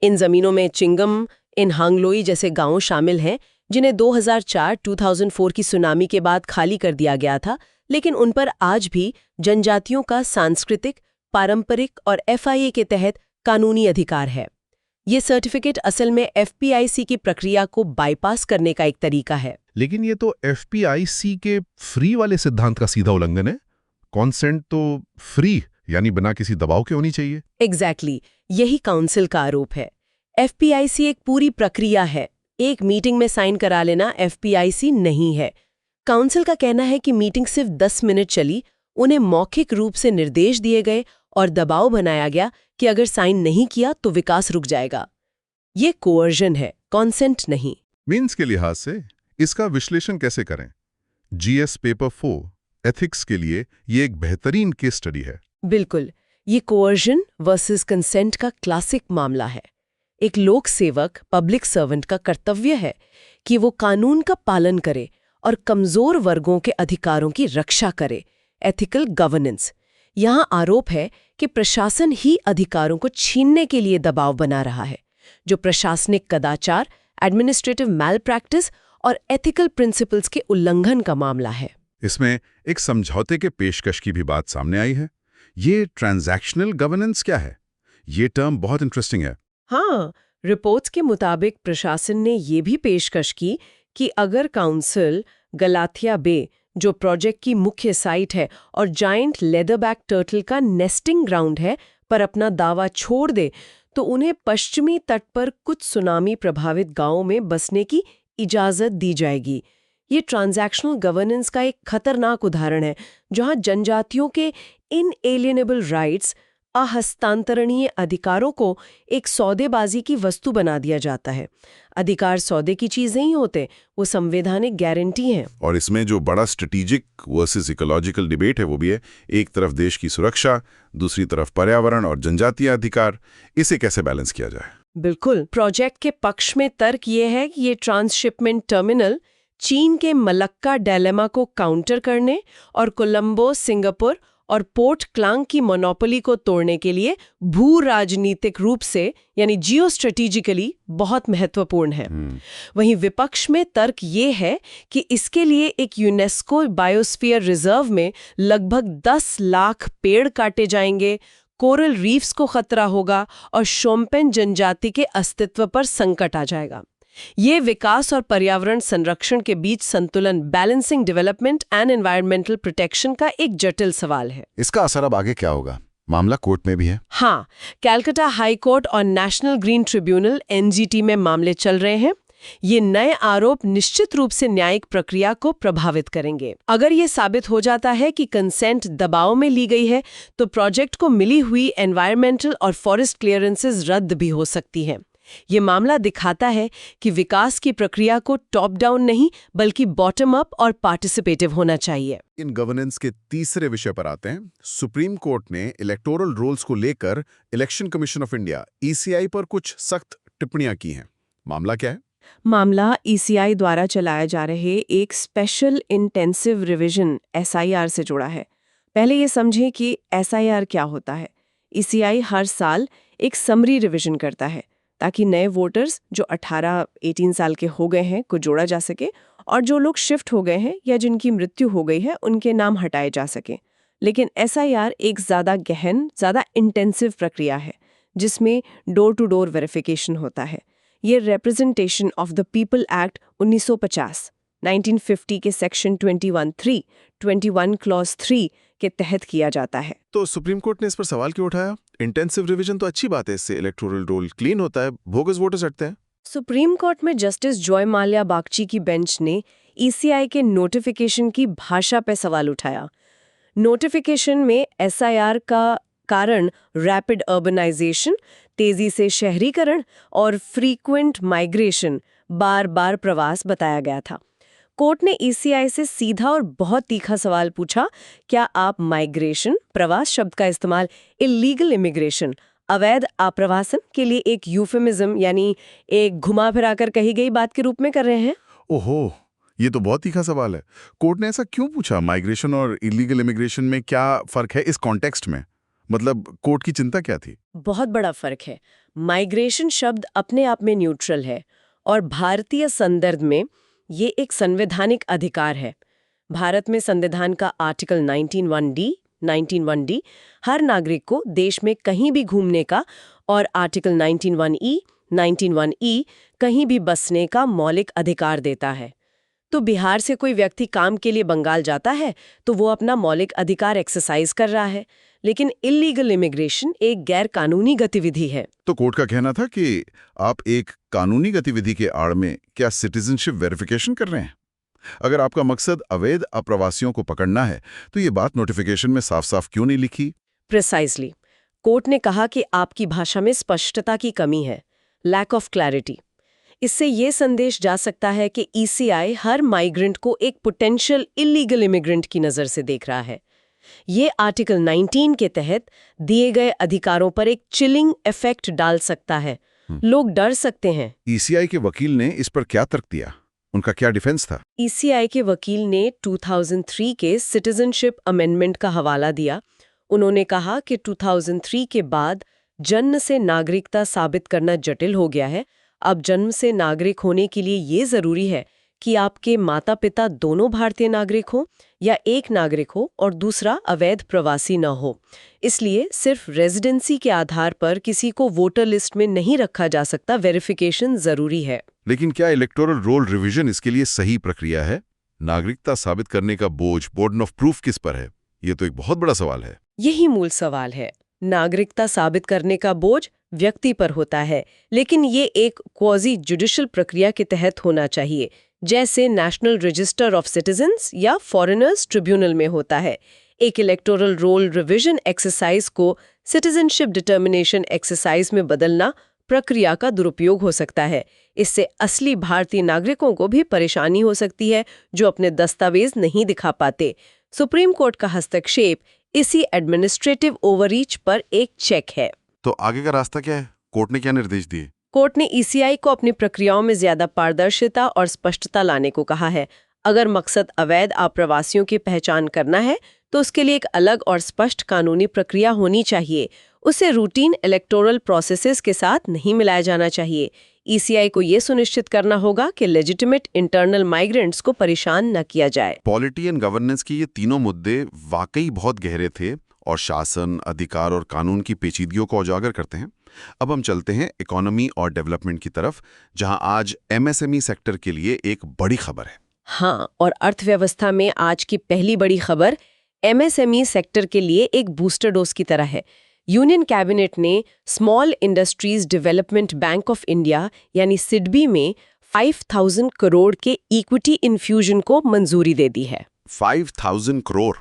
इन जमीनों में चिंगम, इन हांगलोई जैसे गांव शामिल हैं जिन्हें 2004-2004 की सुनामी के बाद खाली कर दिया गया था, लेकिन उन पर आज भी जनजातियों का सांस्कृतिक, पारंपरिक और FIA के तहत कानूनी अधिकार है। ये सर्टिफिकेट असल में FPIC की प्रक्रिया को बाईपास करने का एक तरीका है। लेकिन ये तो FPIC के फ्री वाले सिद्धांत का सीधा उल्लंघन है। कॉन्सेंट तो फ्री, यानी बिना किसी दबाव के होनी चाहिए। एग्जैक्टली, यही काउंसिल का आरोप है। FPIC एक पूरी प्रक्रिया है। एक मीटिंग में साइन करा लेना FPIC नहीं है। काउंसिल का कहना है कि मीटिंग सिर्फ 10 मिनट चली, उन्हें मौखिक रूप से निर्देश दिए गए और दबाव बनाया गया कि अगर साइन नहीं किया तो विकास रुक जाएगा। ये कोअर्जन है, कॉन्सेंट नहीं। मीन्स के लिहाज से इसका विश्लेषण कैसे करें? GS पेपर 4 एथिक्स के लिए ये एक बेहतरीन केस स्टडी है। बिल्कुल, ये कोअर्जन वर्सेस कंसेंट का क्लासिक मामला है। एक लोक सेवक, पब्लिक सर्वेंट का कर्तव्य है कि वो कानून का पालन करे और कमजोर वर्गों के अधिकारों की रक्षा करे। Ethical governance. यहाँ आरोप है कि प्रशासन ही अधिकारों को छीनने के लिए दबाव बना रहा है, जो प्रशासनिक कदाचार, एडमिनिस्ट्रेटिव मैल प्रैक्टिस और एथिकल प्रिंसिपल्स के उल्लंघन का मामला है। इसमें एक समझौते के पेशकश की भी बात सामने आई है। ये ट्रांजैक्शनल गवर्नेंस क्या है? ये टर्म बहुत इंटरेस्टिंग है। हाँ, रिपोर्ट्स के मुताबिक प्रशासन ने ये भी पेशकश की कि अगर काउंसिल गलाथिया बे, जो प्रोजेक्ट की मुख्य साइट है और जायंट लेदरबैक टर्टल का नेस्टिंग ग्राउंड है, पर अपना दावा छोड़ दे तो उन्हें पश्चिमी तट पर कुछ सुनामी प्रभावित गांवों में बसने की इजाजत दी जाएगी। ये ट्रांजैक्शनल गवर्नेंस का एक खतरनाक उदाहरण है, जहां जनजातियों के इनएलिएनेबल राइट्स अहस्तांतरणीय अधिकारों को एक सौदेबाजी की वस्तु बना दिया जाता है। अधिकार सौदे की चीज नहीं होते, वो संवैधानिक गारंटी हैं। और इसमें जो बड़ा स्ट्रेटेजिक वर्सेस इकोलॉजिकल डिबेट है वो भी है। एक तरफ देश की सुरक्षा, दूसरी तरफ पर्यावरण और जनजातीय अधिकार। इसे कैसे बैलेंस किया जाए? बिल्कुल। प्रोजेक्ट के पक्ष में तर्क ये है कि ये ट्रांसशिपमेंट टर्मिनल चीन के मलक्का डायलेमा को काउंटर करने और कोलंबो, सिंगापुर और पोर्ट क्लांग की मोनोपोली को तोड़ने के लिए भू राजनीतिक रूप से यानी जियो स्ट्रेटेजिकली बहुत महत्वपूर्ण है। वहीं विपक्ष में तर्क ये है कि इसके लिए एक यूनेस्को बायोस्फीयर रिजर्व में लगभग 10 लाख पेड़ काटे जाएंगे, कोरल रीफ्स को खतरा होगा और शोम्पेन जनजाति के अस्तित्व पर संकट आ जाएगा। ये विकास और पर्यावरण संरक्षण के बीच संतुलन, balancing development and environmental protection का एक जटिल सवाल है। इसका असर अब आगे क्या होगा? मामला कोर्ट में भी है। हाँ, कैलकाटा हाई कोर्ट और नेशनल ग्रीन ट्रिब्यूनल (NGT) में मामले चल रहे हैं। ये नए आरोप निश्चित रूप से न्यायिक प्रक्रिया को प्रभावित करेंगे। अगर ये साबित हो जाता है कि कंसेंट दबाव में ली गई है, तो प्रोजेक्ट को मिली हुई एनवायरमेंटल और फॉरेस्ट क्लियरेंसेस रद्द भी हो सकती हैं। ये मामला दिखाता है कि विकास की प्रक्रिया को टॉप डाउन नहीं बल्कि बॉटम अप और पार्टिसिपेटिव होना चाहिए। इन गवर्नेंस के तीसरे विषय पर आते हैं। सुप्रीम कोर्ट ने इलेक्टोरल रोल्स को लेकर election commission of India (ECI) पर कुछ सख्त टिप्पणियां की हैं। मामला क्या है? मामला ECI द्वारा चलाए जा रहे एक स्पेशल इंटेंसिव रिवीजन SIR से जुड़ा है। पहले ये समझें कि SIR क्या होता है। ECI हर साल एक समरी रिवीजन करता है ताकि नए वोटर्स जो 18-18 साल के हो गए हैं को जोड़ा जा सके और जो लोग शिफ्ट हो गए हैं या जिनकी मृत्यु हो गई है उनके नाम हटाए जा सके। लेकिन SIR एक ज़्यादा गहन, ज़्यादा इंटेंसिव प्रक्रिया है जिसमें डोर टू डोर वेरिफिकेशन होता है। ये representation of the people act 1950 1950 के सेक्शन 21(3) 21 क्लॉज 3 के तहत किया जाता है। तो सुप्रीम कोर्ट ने इस पर सवाल क्यों उठाया? इंटेंसिव रिवीजन तो अच्छी बात है, इससे इलेक्टोरल रोल क्लीन होता है, बोगस वोटर्स हटते हैं। सुप्रीम कोर्ट में जस्टिस जॉय माल्या बागची की बेंच ने ECI के नोटिफिकेशन की भाषा पर सवाल उठाया। नोटिफिकेशन में SIR का कारण रैपिड अर्बनाइजेशन, तेजी से शहरीकरण और फ्रीक्वेंट माइग्रेशन, बार बार प्रवास बताया गया था। कोर्ट ने ECI से सीधा और बहुत तीखा सवाल पूछा, क्या आप माइग्रेशन, प्रवास शब्द का इस्तेमाल इलीगल इमिग्रेशन, अवैध आप्रवासन के लिए एक यूफेमिज्म यानी एक घुमा फिराकर कही गई बात के रूप में कर रहे हैं? ओहो, ये तो बहुत तीखा सवाल है। कोर्ट ने ऐसा क्यों पूछा? माइग्रेशन और इलीगल इमिग्रेशन में क्या फर्क है इस कॉन्टेक्स्ट में? मतलब कोर्ट की चिंता क्या थी? बहुत बड़ा फर्क है। माइग्रेशन शब्द अपने आप में न्यूट्रल है और भारतीय संदर्भ में ये एक संवैधानिक अधिकार है। भारत में संविधान का आर्टिकल 19(1)(d) हर नागरिक को देश में कहीं भी घूमने का और आर्टिकल 19(1)(e) कहीं भी बसने का मौलिक अधिकार देता है। तो बिहार से कोई व्यक्ति काम के लिए बंगाल जाता है तो वो अपना मौलिक अधिकार एक्सरसाइज कर रहा है, लेकिन इलीगल इमिग्रेशन एक गैर कानूनी गतिविधि है। तो कोर्ट का कहना था कि आप एक कानूनी गतिविधि के आड़ में क्या सिटीजनशिप वेरिफिकेशन कर रहे हैं? अगर आपका मकसद अवैध अप्रवासियों को पकड़ना है तो ये बात नोटिफिकेशन में साफ साफ क्यों नहीं लिखी? प्रिसाइजली, कोर्ट ने कहा कि आपकी भाषा में स्पष्टता की कमी है, लैक ऑफ क्लैरिटी। इससे ये संदेश जा सकता है कि ECI हर माइग्रेंट को एक पोटेंशियल इलीगल इमिग्रेंट की नज़र से देख रहा है। ये आर्टिकल 19 के तहत दिए गए अधिकारों पर एक चिलिंग इफेक्ट डाल सकता है। लोग डर सकते हैं। ECI के वकील ने इस पर क्या तर्क दिया? उनका क्या डिफेंस था? ECI के वकील ने 2003 के सिटीजनशिप अमेंडमेंट का हवाला दिया। उन्होंने कहा कि 2003 के बाद जन्म से नागरिकता साबित करना जटिल हो गया है। अब जन्म से नागरिक होने के लिए ये जरूरी है कि आपके माता पिता दोनों भारतीय नागरिक हो या एक नागरिक हो और दूसरा अवैध प्रवासी न हो। इसलिए सिर्फ रेजिडेंसी के आधार पर किसी को वोटर लिस्ट में नहीं रखा जा सकता, वेरिफिकेशन जरूरी है। लेकिन क्या इलेक्टोरल रोल रिवीजन इसके लिए सही प्रक्रिया है? नागरिकता साबित करने का बोझ, बर्डन ऑफ प्रूफ किस पर है? ये तो एक बहुत बड़ा सवाल है। यही मूल सवाल है। नागरिकता साबित करने का बोझ व्यक्ति पर होता है, लेकिन ये एक क्वाजी जुडिशियल प्रक्रिया के तहत होना चाहिए, जैसे नेशनल रजिस्टर ऑफ सिटीजन्स या फॉरेनर्स ट्रिब्यूनल में होता है। एक इलेक्टोरल रोल रिवीजन एक्सरसाइज को सिटीजनशिप डिटर्मिनेशन एक्सरसाइज में बदलना प्रक्रिया का दुरुपयोग हो सकता है। इससे असली भारतीय नागरिकों को भी परेशानी हो सकती है जो अपने दस्तावेज नहीं दिखा पाते। सुप्रीम कोर्ट का हस्तक्षेप इसी एडमिनिस्ट्रेटिव ओवररीच पर एक चेक है। तो आगे का रास्ता क्या है? कोर्ट ने क्या निर्देश दिए? कोर्ट ने ईसीआई को अपनी प्रक्रियाओं में ज्यादा पारदर्शिता और स्पष्टता लाने को कहा है। अगर मकसद अवैध आप्रवासियों की पहचान करना है तो उसके लिए एक अलग और स्पष्ट कानूनी प्रक्रिया होनी चाहिए। उसे रूटीन इलेक्टोरल प्रोसेसेस के साथ नहीं मिलाया जाना चाहिए। ईसीआई को ये सुनिश्चित करना होगा कि लेजिटिमेट इंटरनल माइग्रेंट्स को परेशान न किया जाए। पॉलिटी एंड गवर्नेंस की ये तीनों मुद्दे वाकई बहुत गहरे थे और शासन, अधिकार और कानून की पेचीदगियों को उजागर करते हैं। अब हम चलते हैं इकोनॉमी और डेवलपमेंट की तरफ, जहां आज एमएसएमई सेक्टर के लिए एक बड़ी खबर है। हाँ, और अर्थव्यवस्था में आज की पहली बड़ी खबर एमएसएमई सेक्टर के लिए एक बूस्टर डोज की तरह है। यूनियन कैबिनेट ने small industries development bank of India यानी सिडबी में 5,000 करोड़ के इक्विटी इन्फ्यूजन को मंजूरी दे दी है। 5,000 करोड़,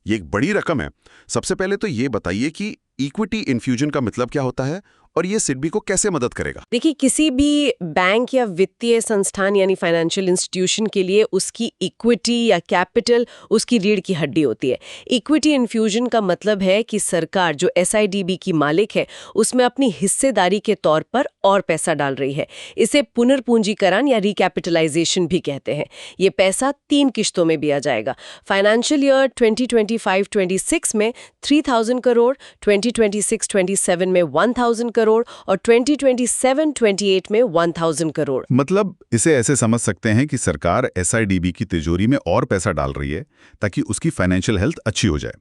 ये एक बड़ी रकम है। सबसे पहले तो ये बताइए कि इक्विटी इन्फ्यूजन का मतलब क्या होता है और ये सिडबी को कैसे मदद करेगा? देखिए, किसी भी बैंक या वित्तीय संस्थान यानी फाइनेंशियल इंस्टीट्यूशन के लिए उसकी इक्विटी या कैपिटल उसकी रीढ़ की हड्डी होती है। इक्विटी इन्फ्यूजन का मतलब है कि सरकार जो एसआईडीबी की मालिक है उसमें अपनी हिस्सेदारी के तौर पर और पैसा डाल रही है। इसे पुनर्पूंजीकरण या रिकैपिटलाइजेशन भी कहते हैं। ये पैसा 3 किश्तों में दिया जाएगा। फाइनेंशियल ईयर 2025-26 में 3,000 करोड़, 2026-27 में 1,000 करोड़ और 2027-28 में 1,000 करोड़। मतलब इसे ऐसे समझ सकते हैं कि सरकार एसआईडीबी की तिजोरी में और पैसा डाल रही है ताकि उसकी फाइनेंशियल हेल्थ अच्छी हो जाए।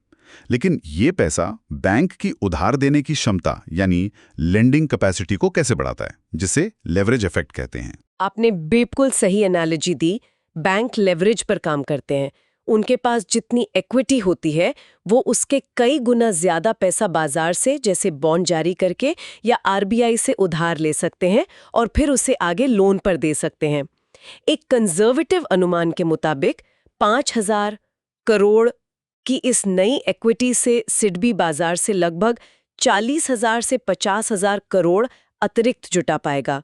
लेकिन ये पैसा बैंक की उधार देने की क्षमता यानी लेंडिंग कैपेसिटी को कैसे बढ़ाता है, जिसे लेवरेज इफेक्ट कहते हैं। आपने बिल्कुल सही एनालॉजी दी। बैंक लेवरेज पर काम करते हैं। उनके पास जितनी इक्विटी होती है वो उसके कई गुना ज्यादा पैसा बाजार से, जैसे बॉन्ड जारी करके या आरबीआई से उधार ले सकते हैं और फिर उसे आगे लोन पर दे सकते हैं। एक कंजर्वेटिव अनुमान के मुताबिक 5,000 करोड़ की इस नई इक्विटी से सिडबी बाजार से लगभग 40,000 से 50,000 करोड़ अतिरिक्त जुटा पाएगा।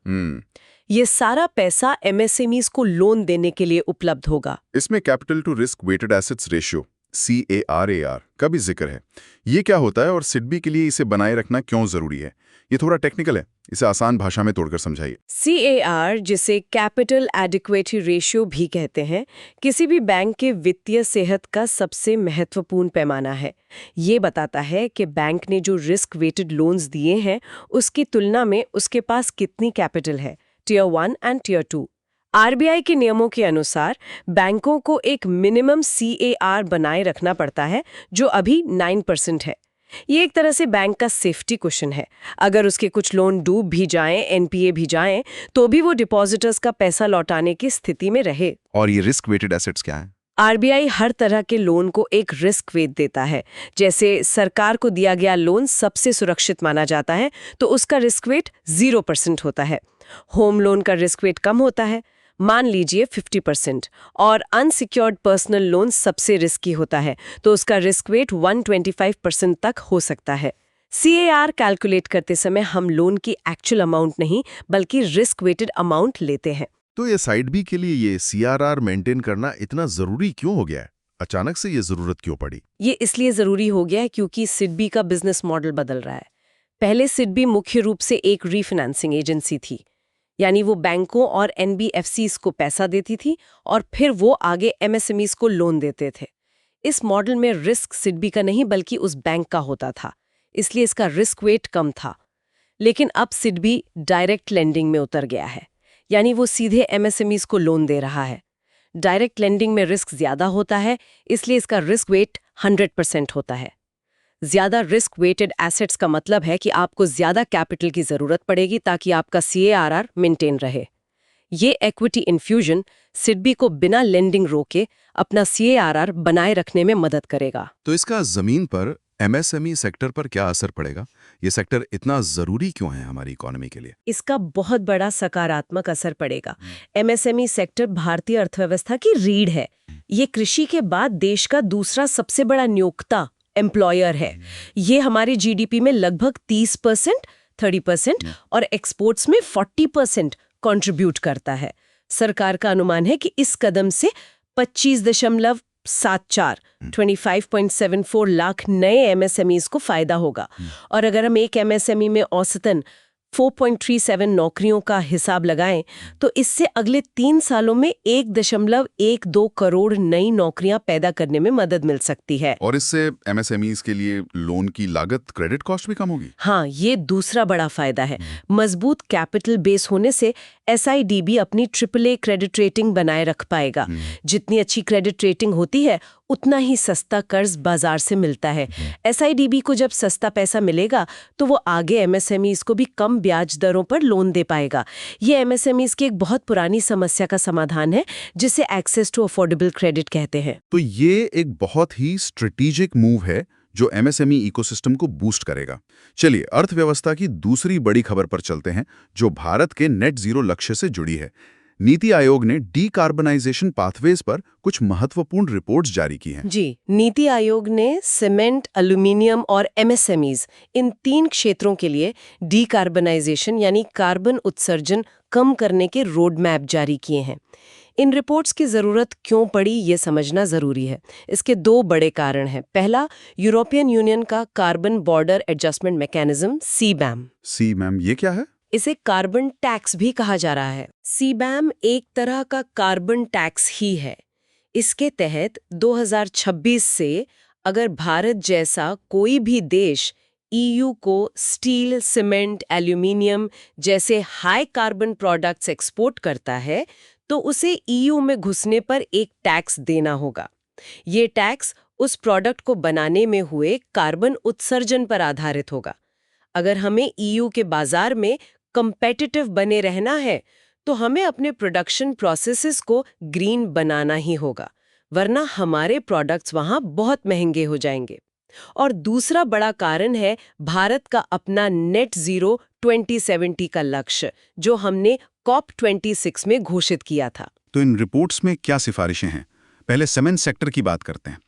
ये सारा पैसा एमएसएमईज को लोन देने के लिए उपलब्ध होगा। इसमें capital to risk weighted assets ratio CARAR का भी जिक्र है। ये क्या होता है और सिडबी के लिए इसे बनाए रखना क्यों जरूरी है? ये थोड़ा टेक्निकल है, इसे आसान भाषा में तोड़कर समझाइए। CAR, जिसे कैपिटल एडिक्वेटी रेशियो भी कहते हैं, किसी भी बैंक के वित्तीय सेहत का सबसे महत्वपूर्ण पैमाना है। ये बताता है कि बैंक ने जो रिस्क वेटेड लोन्स दिए हैं उसकी तुलना में उसके पास कितनी कैपिटल है, टियर 1 एंड टियर 2। आरबीआई के नियमों के अनुसार बैंकों को एक मिनिमम CAR बनाए रखना पड़ता है जो अभी 9% है। ये एक तरह से बैंक का सेफ्टी कुशन है। अगर उसके कुछ लोन डूब भी जाएं, एनपीए भी जाएं, तो भी वो डिपॉजिटर्स का पैसा लौटाने की स्थिति में रहे। और ये रिस्क वेटेड एसेट्स क्या है? आरबीआई हर तरह के लोन को एक रिस्क वेट देता है। जैसे सरकार को दिया गया लोन सबसे सुरक्षित माना जाता है तो उसका रिस्क वेट 0% होता है। होम लोन का रिस्क वेट कम होता है, मान लीजिए 50%, और अनसिक्योर्ड पर्सनल लोन सबसे रिस्की होता है तो उसका रिस्क वेट 125% तक हो सकता है। CAR कैलकुलेट करते समय हम लोन की एक्चुअल अमाउंट नहीं बल्कि रिस्क वेटेड अमाउंट लेते हैं। तो ये साइड बी के लिए ये CRR मेंटेन करना इतना जरूरी क्यों हो गया है? अचानक से ये जरूरत क्यों पड़ी? ये इसलिए जरूरी हो गया है क्योंकि सिडबी का बिजनेस मॉडल बदल रहा है। पहले सिडबी मुख्य रूप से एक रीफाइनेंसिंग एजेंसी थी, यानी वो बैंकों और NBFCs को पैसा देती थी और फिर वो आगे MSMEs को लोन देते थे। इस मॉडल में रिस्क सिडबी का नहीं बल्कि उस बैंक का होता था, इसलिए इसका रिस्क वेट कम था। लेकिन अब सिडबी डायरेक्ट लेंडिंग में उतर गया है, यानी वो सीधे MSMEs को लोन दे रहा है। डायरेक्ट लेंडिंग में रिस्क ज्यादा होता है, इसलिए इसका रिस्क वेट 100% होता है। ज्यादा रिस्क वेटेड एसेट्स का मतलब है कि आपको ज्यादा कैपिटल की जरूरत पड़ेगी ताकि आपका CAR मेंटेन रहे। ये इक्विटी इन्फ्यूजन सिडबी को बिना लेंडिंग रोके अपना CAR बनाए रखने में मदद करेगा। तो इसका जमीन पर एमएसएमई सेक्टर पर क्या असर पड़ेगा? ये सेक्टर इतना जरूरी क्यों है हमारी इकोनॉमी के लिए? इसका बहुत बड़ा सकारात्मक असर पड़ेगा। एमएसएमई सेक्टर भारतीय अर्थव्यवस्था की रीढ़ है। ये कृषि के बाद देश का दूसरा सबसे बड़ा नियोक्ता एम्प्लॉयर है। ये हमारे जीडीपी में लगभग 30%, 30% और एक्सपोर्ट्स में 40% कंट्रीब्यूट करता है। सरकार का अनुमान है कि इस कदम से 25.74 लाख नए एमएसएमईज को फायदा होगा। और अगर हम एक एमएसएमई में औसतन 4.37 नौकरियों का हिसाब लगाएं तो इससे अगले 3 सालों में 1.12 करोड़ नई नौकरियां पैदा करने में मदद मिल सकती है। और इससे एमएसएमईज के लिए लोन की लागत, क्रेडिट कॉस्ट भी कम होगी। हाँ, ये दूसरा बड़ा फायदा है। मजबूत कैपिटल बेस होने से एसआईडीबी अपनी AAA क्रेडिट रेटिंग बनाए रख पाएगा। जितनी अच्छी क्रेडिट रेटिंग होती है उतना ही सस्ता कर्ज बाजार से मिलता है। एसआईडीबी को जब सस्ता पैसा मिलेगा तो वो आगे एमएसएमईज को भी कम ब्याज दरों पर लोन दे पाएगा। ये एमएसएमईज की एक बहुत पुरानी समस्या का समाधान है जिसे एक्सेस टू अफोर्डेबल क्रेडिट कहते हैं। तो ये एक बहुत ही स्ट्रेटेजिक मूव है जो एमएसएमई इकोसिस्टम को बूस्ट करेगा। चलिए अर्थव्यवस्था की दूसरी बड़ी खबर पर चलते हैं जो भारत के नेट जीरो लक्ष्य से जुड़ी है। नीति आयोग ने डीकार्बनाइजेशन पाथवेज पर कुछ महत्वपूर्ण रिपोर्ट्स जारी की हैं। जी, नीति आयोग ने सीमेंट, एल्यूमिनियम और एमएसएमईज इन 3 क्षेत्रों के लिए डीकार्बनाइजेशन यानी कार्बन उत्सर्जन कम करने के रोड मैप जारी किए हैं। इन रिपोर्ट्स की जरूरत क्यों पड़ी ये समझना जरूरी है। इसके 2 बड़े कारण हैं। पहला, यूरोपियन यूनियन का कार्बन बॉर्डर एडजस्टमेंट मैकेनिज्म सीबैम। सीबैम ये क्या है? इसे कार्बन टैक्स भी कहा जा रहा है। सीबैम एक तरह का कार्बन टैक्स ही है। इसके तहत 2026 से अगर भारत जैसा कोई भी देश ईयू को स्टील, सीमेंट, एल्यूमिनियम जैसे हाई कार्बन प्रोडक्ट्स एक्सपोर्ट करता है तो उसे ईयू में घुसने पर एक टैक्स देना होगा। ये टैक्स उस प्रोडक्ट को बनाने में हुए कार्बन उत्सर्जन पर आधारित होगा। अगर हमें ईयू के बाजार में कम्पेटिटिव बने रहना है तो हमें अपने प्रोडक्शन प्रोसेसेस को ग्रीन बनाना ही होगा, वरना हमारे प्रोडक्ट्स वहां बहुत महंगे हो जाएंगे। और दूसरा बड़ा कारण है भारत का अपना नेट जीरो 2070 का लक्ष्य जो हमने COP26 में घोषित किया था। तो इन रिपोर्ट्स में क्या सिफारिशें हैं? पहले सीमेंट सेक्टर की बात करते हैं।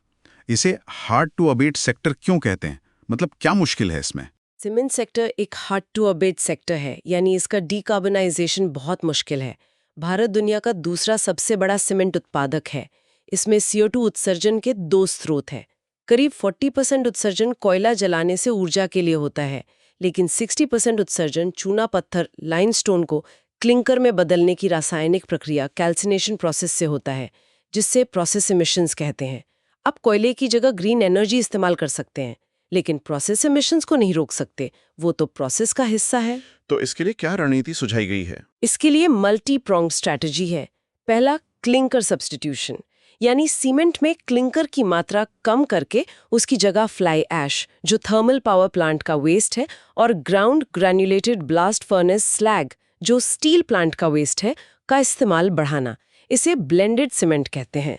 इसे हार्ड टू अबेट सेक्टर क्यों कहते हैं? मतलब क्या मुश्किल है इसमें? सीमेंट सेक्टर एक हार्ड टू अबेट सेक्टर है, यानी इसका डीकार्बनाइजेशन बहुत मुश्किल है। भारत दुनिया का दूसरा सबसे बड़ा सीमेंट उत्पादक है। इसमें CO2 उत्सर्जन के 2 स्रोत हैं। करीब 40% उत्सर्जन कोयला जलाने से ऊर्जा के लिए होता है, लेकिन 60% उत्सर्जन चूना पत्थर लाइमस्टोन को क्लिंकर में बदलने की रासायनिक प्रक्रिया कैल्सिनेशन प्रोसेस से होता है, जिससे प्रोसेस एमिशंस कहते हैं। आप कोयले की जगह ग्रीन एनर्जी इस्तेमाल कर सकते हैं, लेकिन प्रोसेस एमिशंस को नहीं रोक सकते, वो तो प्रोसेस का हिस्सा है। तो इसके लिए क्या रणनीति सुझाई गई है? इसके लिए मल्टी प्रोंग स्ट्रैटेजी है। पहला, क्लिंकर सब्स्टिट्यूशन, यानी सीमेंट में क्लिंकर की मात्रा कम करके उसकी जगह फ्लाई ऐश, जो थर्मल पावर प्लांट का वेस्ट है, और ground granulated blast furnace slag, जो स्टील प्लांट का वेस्ट है, का इस्तेमाल बढ़ाना। इसे ब्लेंडेड सीमेंट कहते हैं।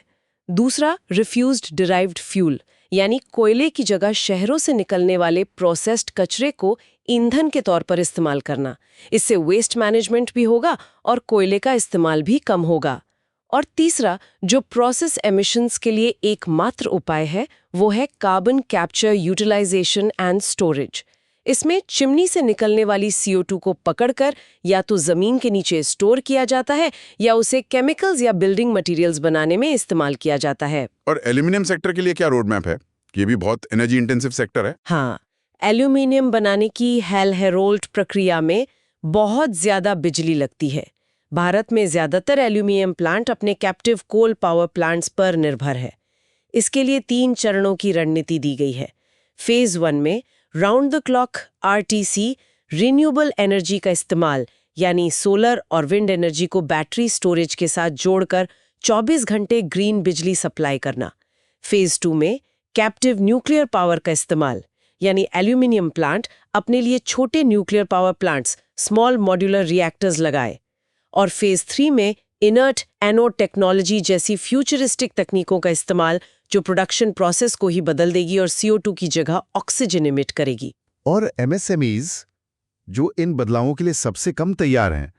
दूसरा, रिफ्यूज्ड डिराइव्ड फ्यूल, यानी कोयले की जगह शहरों से निकलने वाले प्रोसेस्ड कचरे को ईंधन के तौर पर इस्तेमाल करना। इससे वेस्ट मैनेजमेंट भी होगा और कोयले का इस्तेमाल भी कम होगा। और तीसरा, जो प्रोसेस एमिशंस के लिए एकमात्र उपाय है, वो है carbon capture, utilization and storage. इसमें चिमनी से निकलने वाली CO2 को पकड़कर या तो जमीन के नीचे स्टोर किया जाता है या उसे केमिकल्स या बिल्डिंग मटेरियल्स बनाने में इस्तेमाल किया जाता है। और एल्यूमिनियम सेक्टर के लिए क्या रोड मैप है? ये भी बहुत एनर्जी इंटेंसिव सेक्टर है। हाँ, एल्यूमिनियम बनाने की हेल-हेरोल्ड प्रक्रिया में बहुत ज्यादा बिजली लगती है। भारत में ज्यादातर एल्यूमिनियम प्लांट अपने कैप्टिव कोल पावर प्लांट्स पर निर्भर है। इसके लिए 3 चरणों की रणनीति दी गई है। फेज 1 में round the clock RTC renewable energy का इस्तेमाल, यानी सोलर और विंड एनर्जी को बैटरी स्टोरेज के साथ जोड़कर 24 घंटे ग्रीन बिजली सप्लाई करना। फेज 2 में कैप्टिव न्यूक्लियर पावर का इस्तेमाल, यानी एल्यूमिनियम प्लांट अपने लिए छोटे nuclear power plants, small modular reactors लगाए। और फेज 3 में इनर्ट एनोड टेक्नोलॉजी जैसी फ्यूचरिस्टिक तकनीकों का इस्तेमाल जो प्रोडक्शन प्रोसेस को ही बदल देगी और CO2 की जगह ऑक्सीजन इमिट करेगी। और MSMEs जो इन बदलावों के लिए सबसे कम तैयार हैं,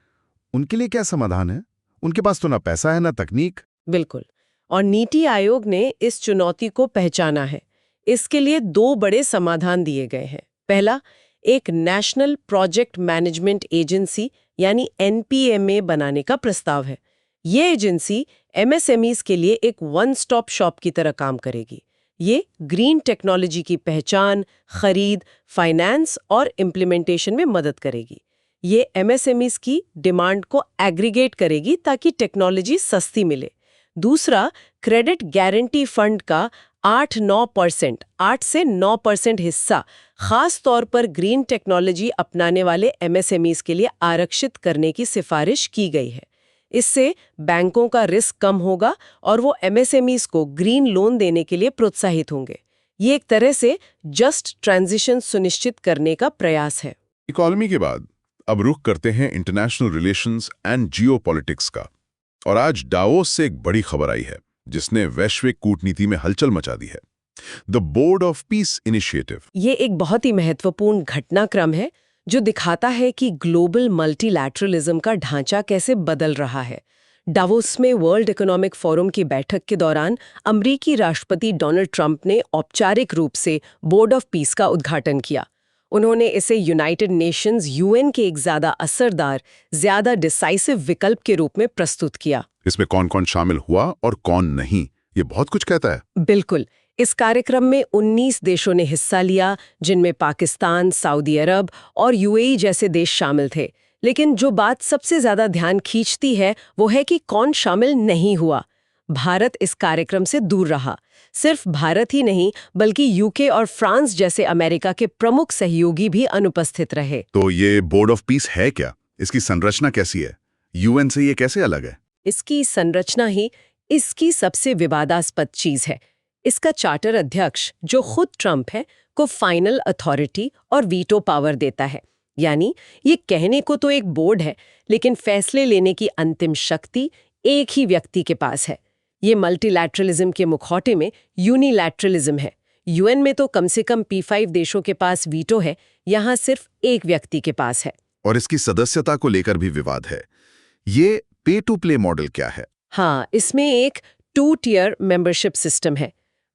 उनके लिए क्या समाधान है? उनके पास तो ना पैसा है ना तकनीक। बिल्कुल। और नीति आयोग ने इस चुनौती को पहचाना है। इसके लिए 2 बड़े समाधान दिए गए हैं। पहला, एक नेशनल प्रोजेक्ट मैनेजमेंट एजेंसी यानी NPMA बनाने का प्रस्ताव है। ये एजेंसी MSMEs के लिए एक वन स्टॉप शॉप की तरह काम करेगी। ये ग्रीन टेक्नोलॉजी की पहचान, खरीद, फाइनेंस और इम्प्लीमेंटेशन में मदद करेगी। ये MSMEs की डिमांड को एग्रीगेट करेगी ताकि टेक्नोलॉजी सस्ती मिले। दूसरा, क्रेडिट गारंटी फंड का 8 से 9% हिस्सा खास तौर पर ग्रीन टेक्नोलॉजी अपनाने वाले MSMEs के लिए आरक्षित करने की सिफारिश की गई है। इससे बैंकों का रिस्क कम होगा और वो MSMEs को ग्रीन लोन देने के लिए प्रोत्साहित होंगे। ये एक तरह से जस्ट ट्रांजिशन सुनिश्चित करने का प्रयास है। इकोनॉमी के बाद अब रुख करते हैं इंटरनेशनल रिलेशंस एंड जियोपॉलिटिक्स का। और आज डावोस से एक बड़ी खबर आई है जिसने वैश्विक कूटनीति में हलचल मचा दी है। The board of peace initiative. ये एक बहुत ही महत्वपूर्ण घटनाक्रम है जो दिखाता है कि ग्लोबल मल्टीलैटरलिज्म का ढांचा कैसे बदल रहा है। डावोस में वर्ल्ड इकोनॉमिक फोरम की बैठक के दौरान अमेरिकी राष्ट्रपति डोनाल्ड ट्रंप ने औपचारिक रूप से बोर्ड ऑफ पीस का उद्घाटन किया। उन्होंने इसे यूनाइटेड नेशंस UN के एक ज्यादा असरदार, ज्यादा डिसाइसिव विकल्प के रूप में प्रस्तुत किया। इसमें कौन कौन शामिल हुआ और कौन नहीं, ये बहुत कुछ कहता है। बिल्कुल। इस कार्यक्रम में 19 देशों ने हिस्सा लिया, जिनमें पाकिस्तान, सऊदी अरब और UAE जैसे देश शामिल थे। लेकिन जो बात सबसे ज्यादा ध्यान खींचती है वो है कि कौन शामिल नहीं हुआ। भारत इस कार्यक्रम से दूर रहा। सिर्फ भारत ही नहीं बल्कि UK और फ्रांस जैसे अमेरिका के प्रमुख सहयोगी भी अनुपस्थित रहे। तो ये बोर्ड ऑफ पीस है क्या? इसकी संरचना कैसी है? UN से ये कैसे अलग है? इसकी संरचना ही इसकी सबसे विवादास्पद चीज है। इसका चार्टर अध्यक्ष, जो खुद ट्रंप है, को फाइनल अथॉरिटी और वीटो पावर देता है। यानी ये कहने को तो एक बोर्ड है, लेकिन फैसले लेने की अंतिम शक्ति एक ही व्यक्ति के पास है। ये मल्टीलैटरलिज्म के मुखौटे में यूनिलैटरलिज्म है। UN में तो कम से कम P5 देशों के पास वीटो है, यहाँ सिर्फ एक व्यक्ति के पास है। और इसकी सदस्यता को लेकर भी विवाद है। ये पे टू प्ले मॉडल क्या है? हाँ, इसमें एक 2 टियर मेंबरशिप सिस्टम है।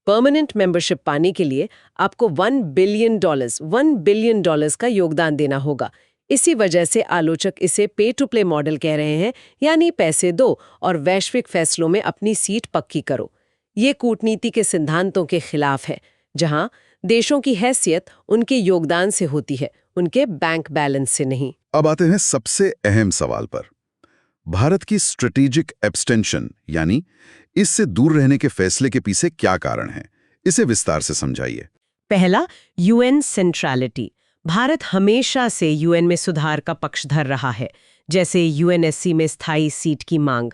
परमानेंट मेंबरशिप पाने के लिए आपको $1 बिलियन का योगदान देना होगा। इसी वजह से आलोचक इसे पे टू प्ले मॉडल कह रहे हैं, यानी पैसे दो और वैश्विक फैसलों में अपनी सीट पक्की करो। ये कूटनीति के सिद्धांतों के खिलाफ है, जहां देशों की हैसियत उनके योगदान से होती है, उनके बैंक बैलेंस से नहीं। अब आते हैं सबसे अहम सवाल पर। भारत की स्ट्रेटेजिक एब्सटेंशन यानी इससे दूर रहने के फैसले के पीछे क्या कारण है? इसे विस्तार से समझाइए। पहला, UN सेंट्रलिटी। भारत हमेशा से UN में सुधार का पक्षधर रहा है, जैसे UNSC में स्थायी सीट की मांग।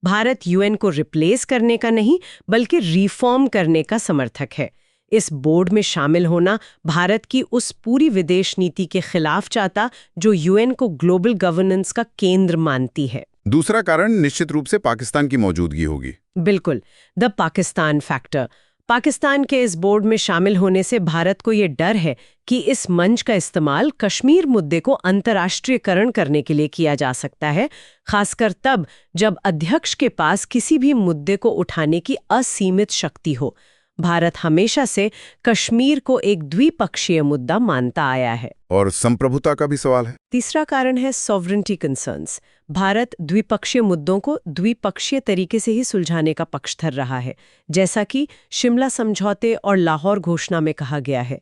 भारत UN को रिप्लेस करने का नहीं बल्कि रिफॉर्म करने का समर्थक है। इस बोर्ड में शामिल होना भारत की उस पूरी विदेश नीति के खिलाफ जाता जो UN को ग्लोबल गवर्नेंस का केंद्र मानती है। दूसरा कारण निश्चित रूप से पाकिस्तान की मौजूदगी होगी। बिल्कुल, द पाकिस्तान फैक्टर। पाकिस्तान के इस बोर्ड में शामिल होने से भारत को ये डर है कि इस मंच का इस्तेमाल कश्मीर मुद्दे को अंतर्राष्ट्रीयकरण करने के लिए किया जा सकता है, खासकर तब जब अध्यक्ष के पास किसी भी मुद्दे को उठाने की असीमित शक्ति हो। भारत हमेशा से कश्मीर को एक द्विपक्षीय मुद्दा मानता आया है। और संप्रभुता का भी सवाल है। तीसरा कारण है सॉवरेंटी कंसर्न्स। भारत द्विपक्षीय मुद्दों को द्विपक्षीय तरीके से ही सुलझाने का पक्षधर रहा है, जैसा कि शिमला समझौते और लाहौर घोषणा में कहा गया है।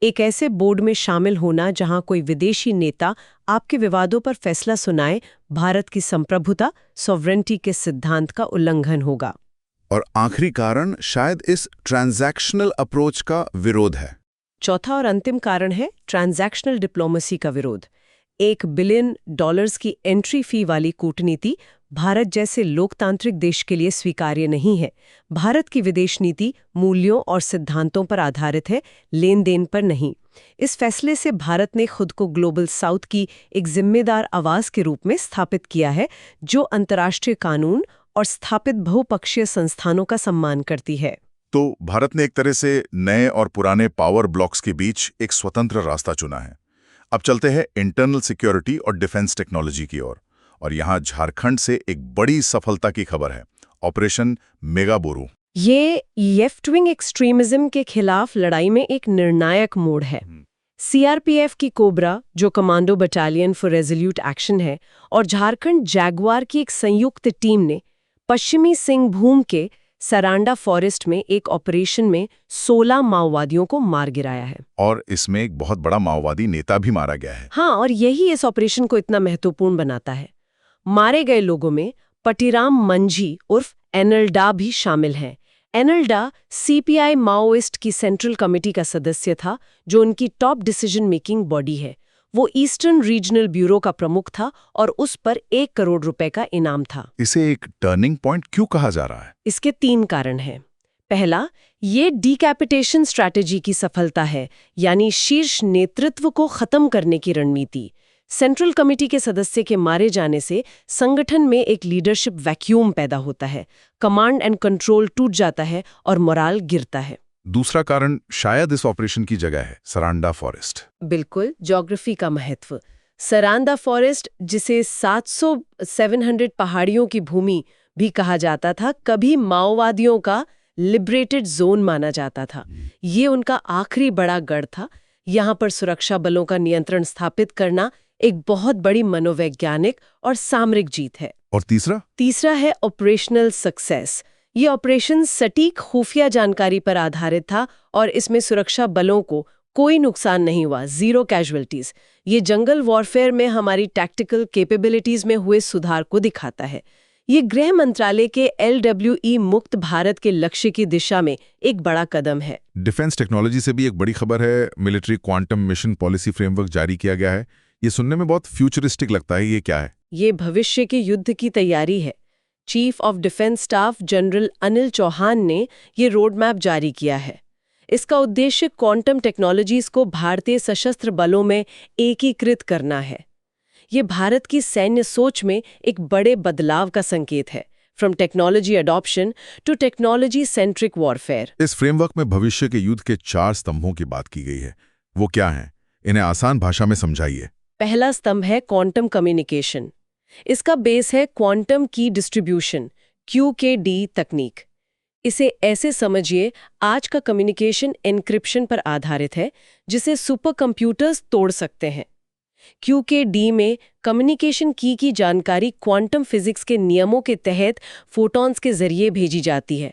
एक ऐसे बोर्ड में शामिल होना जहां कोई विदेशी नेता आपके विवादों पर फैसला सुनाए, भारत की संप्रभुता, सॉवरेंटी के सिद्धांत का उल्लंघन होगा। और आखिरी कारण शायद इस ट्रांजैक्शनल अप्रोच का विरोध है। चौथा और अंतिम कारण है ट्रांजैक्शनल डिप्लोमेसी का विरोध। $1 बिलियन की एंट्री फी वाली कूटनीति भारत जैसे लोकतांत्रिक देश के लिए स्वीकार्य नहीं है। भारत की विदेश नीति मूल्यों और सिद्धांतों पर आधारित है, लेन देन पर नहीं। इस फैसले से भारत ने खुद को ग्लोबल साउथ की एक जिम्मेदार आवाज के रूप में स्थापित किया है, जो अंतर्राष्ट्रीय कानून और स्थापित बहुपक्षीय संस्थानों का सम्मान करती है। तो भारत ने एक तरह से नए और पुराने पावर ब्लॉक्स के बीच एक स्वतंत्र रास्ता चुना है। अब चलते हैं इंटरनल सिक्योरिटी और डिफेंस टेक्नोलॉजी की ओर, और यहाँ झारखंड से एक बड़ी सफलता की खबर है, ऑपरेशन मेगाबोरू। ये लेफ्ट विंग एक्सट्रीमिज्म के खिलाफ लड़ाई में एक निर्णायक मोड़ है। सीआरपीएफ की कोबरा, जो commando battalion for resolute action है, और झारखंड जैगवार की एक संयुक्त टीम ने पश्चिमी सिंहभूम के सरांडा फॉरेस्ट में एक ऑपरेशन में 16 माओवादियों को मार गिराया है। और इसमें एक बहुत बड़ा माओवादी नेता भी मारा गया है। हाँ, और यही इस ऑपरेशन को इतना महत्वपूर्ण बनाता है। मारे गए लोगों में पटीराम मंझी उर्फ एनएलडा भी शामिल हैं। एनएलडा सीपीआई माओइस्ट की सेंट्रल कमेटी का सदस्य था, जो उनकी टॉप डिसीजन मेकिंग बॉडी है। वो ईस्टर्न रीजनल ब्यूरो का प्रमुख था और उस पर 1 करोड़ रुपए का इनाम था। इसे एक टर्निंग पॉइंट क्यों कहा जा रहा है? इसके 3 कारण हैं। पहला, ये डीकैपिटेशन स्ट्रैटेजी की सफलता है, यानी शीर्ष नेतृत्व को खत्म करने की रणनीति। सेंट्रल कमेटी के सदस्य के मारे जाने से संगठन में एक लीडरशिप वैक्यूम पैदा होता है, कमांड एंड कंट्रोल टूट जाता है और मोराल गिरता है। दूसरा कारण शायद इस ऑपरेशन की जगह है, सरांडा फॉरेस्ट। बिल्कुल, ज्योग्राफी का महत्व। सरांदा फॉरेस्ट, जिसे 700 पहाड़ियों की भूमि भी कहा जाता था, कभी माओवादियों का लिबरेटेड जोन माना जाता था। ये उनका आखिरी बड़ा गढ़ था। यहाँ पर सुरक्षा बलों का नियंत्रण स्थापित करना एक बहुत बड़ी मनोवैज्ञानिक और सामरिक जीत है। और तीसरा है ऑपरेशनल सक्सेस। ये ऑपरेशन सटीक खुफिया जानकारी पर आधारित था और इसमें सुरक्षा बलों को कोई नुकसान नहीं हुआ, 0 कैजुअल्टीज। ये जंगल वॉरफेयर में हमारी टैक्टिकल कैपेबिलिटीज में हुए सुधार को दिखाता है। ये गृह मंत्रालय के LWE मुक्त भारत के लक्ष्य की दिशा में एक बड़ा कदम है। डिफेंस टेक्नोलॉजी से भी एक बड़ी खबर है, military quantum mission policy framework जारी किया गया है। ये सुनने में बहुत फ्यूचरिस्टिक लगता है, ये क्या है? ये भविष्य के युद्ध की तैयारी है। Chief of defence staff general Anil Chauhan ने ये रोड मैप जारी किया है। इसका उद्देश्य क्वांटम टेक्नोलॉजीज को भारतीय सशस्त्र बलों में एकीकृत करना है। ये भारत की सैन्य सोच में एक बड़े बदलाव का संकेत है, from technology adoption to technology centric warfare. इस फ्रेमवर्क में भविष्य के युद्ध के 4 स्तंभों की बात की गई है। वो क्या हैं? इन्हें आसान भाषा में समझाइए। पहला स्तंभ है क्वांटम कम्युनिकेशन। इसका बेस है क्वांटम की डिस्ट्रीब्यूशन, QKD तकनीक। इसे ऐसे समझिए, आज का कम्युनिकेशन एन्क्रिप्शन पर आधारित है, जिसे सुपर कंप्यूटर्स तोड़ सकते हैं। QKD में कम्युनिकेशन की जानकारी क्वांटम फिजिक्स के नियमों के तहत फोटॉन्स के जरिए भेजी जाती है।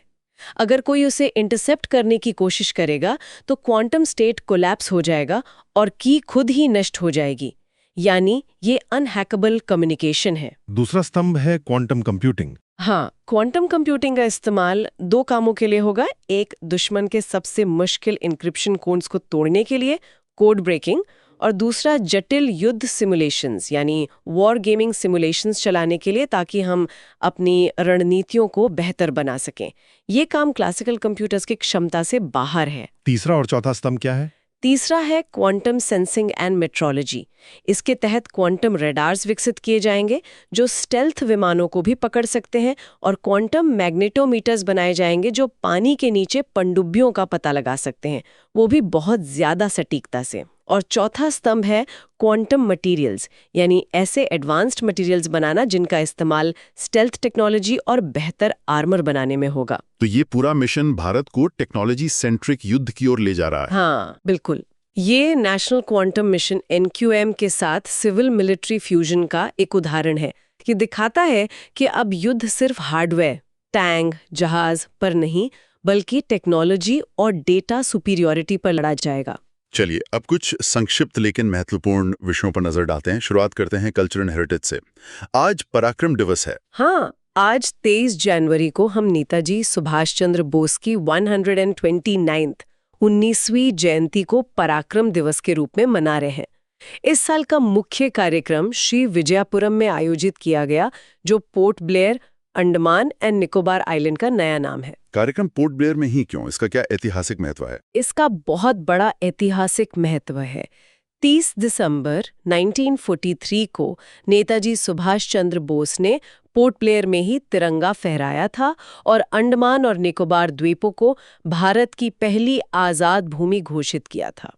अगर कोई उसे इंटरसेप्ट करने की कोशिश करेगा तो क्वांटम स्टेट कोलैप्स हो जाएगा और की खुद ही नष्ट हो जाएगी। यानी ये अनहैकेबल कम्युनिकेशन है। दूसरा स्तंभ है क्वांटम कंप्यूटिंग। हाँ, क्वांटम कंप्यूटिंग का इस्तेमाल 2 कामों के लिए होगा। एक, दुश्मन के सबसे मुश्किल इंक्रिप्शन कोड्स को तोड़ने के लिए, कोड ब्रेकिंग, और दूसरा जटिल युद्ध सिमुलेशंस यानी वॉर गेमिंग सिमुलेशंस चलाने के लिए, ताकि हम अपनी रणनीतियों को बेहतर बना सकें। ये काम क्लासिकल कंप्यूटर्स की क्षमता से बाहर है। तीसरा और चौथा स्तंभ क्या है? तीसरा है क्वांटम सेंसिंग एंड मेट्रोलॉजी। इसके तहत क्वांटम रेडार्स विकसित किए जाएंगे जो स्टेल्थ विमानों को भी पकड़ सकते हैं, और क्वांटम मैग्नेटोमीटर्स बनाए जाएंगे जो पानी के नीचे पनडुब्बियों का पता लगा सकते हैं, वो भी बहुत ज्यादा सटीकता से। और चौथा स्तंभ है क्वांटम मटेरियल्स, यानी ऐसे एडवांस्ड मटेरियल्स बनाना जिनका इस्तेमाल स्टेल्थ टेक्नोलॉजी और बेहतर आर्मर बनाने में होगा। तो ये पूरा मिशन भारत को टेक्नोलॉजी सेंट्रिक युद्ध की ओर ले जा रहा है। हाँ, बिल्कुल। ये नेशनल क्वांटम मिशन NQM के साथ सिविल मिलिट्री फ्यूजन का एक उदाहरण है कि दिखाता है कि अब युद्ध सिर्फ हार्डवेयर, टैंक, जहाज पर नहीं, बल्कि टेक्नोलॉजी और डेटा सुपीरियॉरिटी पर लड़ा जाएगा। चलिए अब कुछ संक्षिप्त लेकिन महत्वपूर्ण विषयों पर नजर डालते हैं। शुरुआत करते हैं कल्चरल हेरिटेज से। आज पराक्रम दिवस है। हाँ, आज 23 जनवरी को हम नेताजी सुभाष चंद्र बोस की 19वीं जयंती को पराक्रम दिवस के रूप में मना रहे हैं। इस साल का मुख्य कार्यक्रम श्री विजयपुरम में आयोजित किया गया, जो port Blair, Andaman and Nicobar island का नया नाम है। कार्यक्रम पोर्ट ब्लेयर में ही क्यों? इसका क्या ऐतिहासिक महत्व है? इसका बहुत बड़ा ऐतिहासिक महत्व है। 30 दिसंबर 1943 को नेताजी सुभाष चंद्र बोस ने पोर्ट ब्लेयर में ही तिरंगा फहराया था और अंडमान और निकोबार द्वीपों को भारत की पहली आज़ाद भूमि घोषित किया था।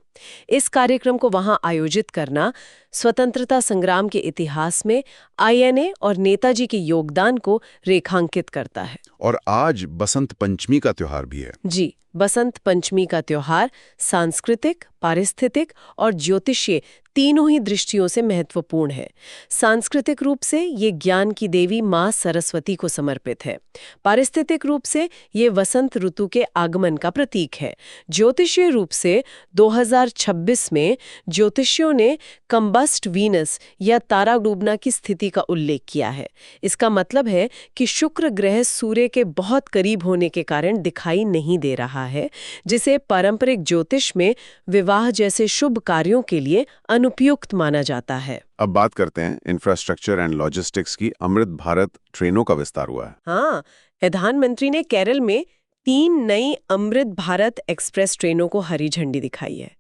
इस कार्यक्रम को वहां आयोजित करना स्वतंत्रता संग्राम के इतिहास में आईएनए और नेताजी के योगदान को रेखांकित करता है। और आज बसंत पंचमी का त्योहार भी है। जी, बसंत पंचमी का त्योहार सांस्कृतिक, पारिस्थितिक और ज्योतिषीय तीनों ही दृष्टियों से महत्वपूर्ण है। सांस्कृतिक रूप से ये ज्ञान की देवी मां सरस्वती को समर्पित है। पारिस्थितिक रूप से ये वसंत ऋतु के आगमन का प्रतीक है। ज्योतिषीय रूप से 2026 में ज्योतिषियों ने कंबस्ट वीनस या तारा डूबना की स्थिति का उल्लेख किया है। इसका मतलब है कि शुक्र ग्रह सूर्य के बहुत करीब होने के कारण दिखाई नहीं दे रहा है, जिसे पारंपरिक ज्योतिष में विवाह जैसे शुभ कार्यों के लिए अनुपयुक्त माना जाता है। अब बात करते हैं इंफ्रास्ट्रक्चर एंड लॉजिस्टिक्स की। अमृत भारत ट्रेनों का विस्तार हुआ है। हाँ, प्रधानमंत्री ने केरल में 3 नई अमृत भारत एक्सप्रेस ट्रेनों को हरी झंडी दिखाई है।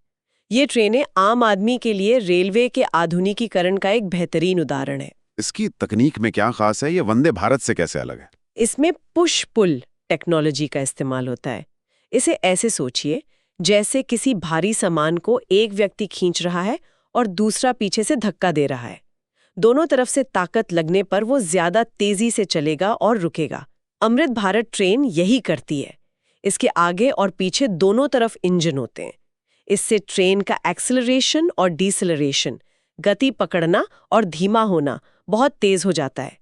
ये ट्रेनें आम आदमी के लिए रेलवे के आधुनिकीकरण का एक बेहतरीन उदाहरण है। इसकी तकनीक में क्या खास है? ये वंदे भारत से कैसे अलग है? इसमें पुश पुल टेक्नोलॉजी का इस्तेमाल होता है। इसे ऐसे सोचिए जैसे किसी भारी सामान को एक व्यक्ति खींच रहा है और दूसरा पीछे से धक्का दे रहा है। दोनों तरफ से ताकत लगने पर वो ज्यादा तेजी से चलेगा और रुकेगा। अमृत भारत ट्रेन यही करती है। इसके आगे और पीछे दोनों तरफ इंजन होते हैं। इससे ट्रेन का एक्सेलरेशन और डिसेलरेशन, गति पकड़ना और धीमा होना बहुत तेज हो जाता है।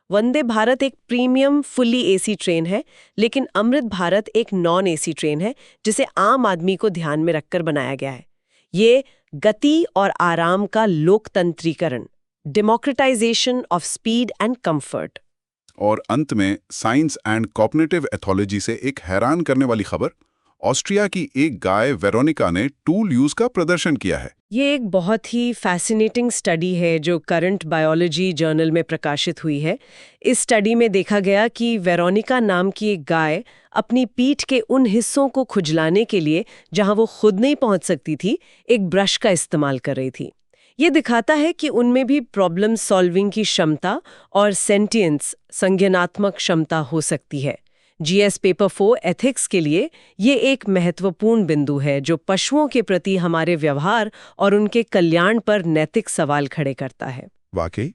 वंदे भारत एक प्रीमियम फुल्ली एसी ट्रेन है, लेकिन अमृत भारत एक नॉन एसी ट्रेन है जिसे आम आदमी को ध्यान में रखकर बनाया गया है। ये गति और आराम का लोकतंत्रीकरण, democratisation of speed and comfort. और अंत में साइंस एंड कॉग्निटिव एथोलॉजी से एक हैरान करने वाली खबर। ऑस्ट्रिया की एक गाय वेरोनिका ने टूल यूज का प्रदर्शन किया है। ये एक बहुत ही फैसिनेटिंग स्टडी है जो करंट बायोलॉजी जर्नल में प्रकाशित हुई है। इस स्टडी में देखा गया कि वेरोनिका नाम की एक गाय अपनी पीठ के उन हिस्सों को खुजलाने के लिए जहां वो खुद नहीं पहुंच सकती थी, एक ब्रश का इस्तेमाल कर रही थी। ये दिखाता है कि उनमें भी प्रॉब्लम सॉल्विंग की क्षमता और सेंटियंस, संज्ञानात्मक क्षमता हो सकती है। जीएस पेपर 4 एथिक्स के लिए ये एक महत्वपूर्ण बिंदु है जो पशुओं के प्रति हमारे व्यवहार और उनके कल्याण पर नैतिक सवाल खड़े करता है। वाकई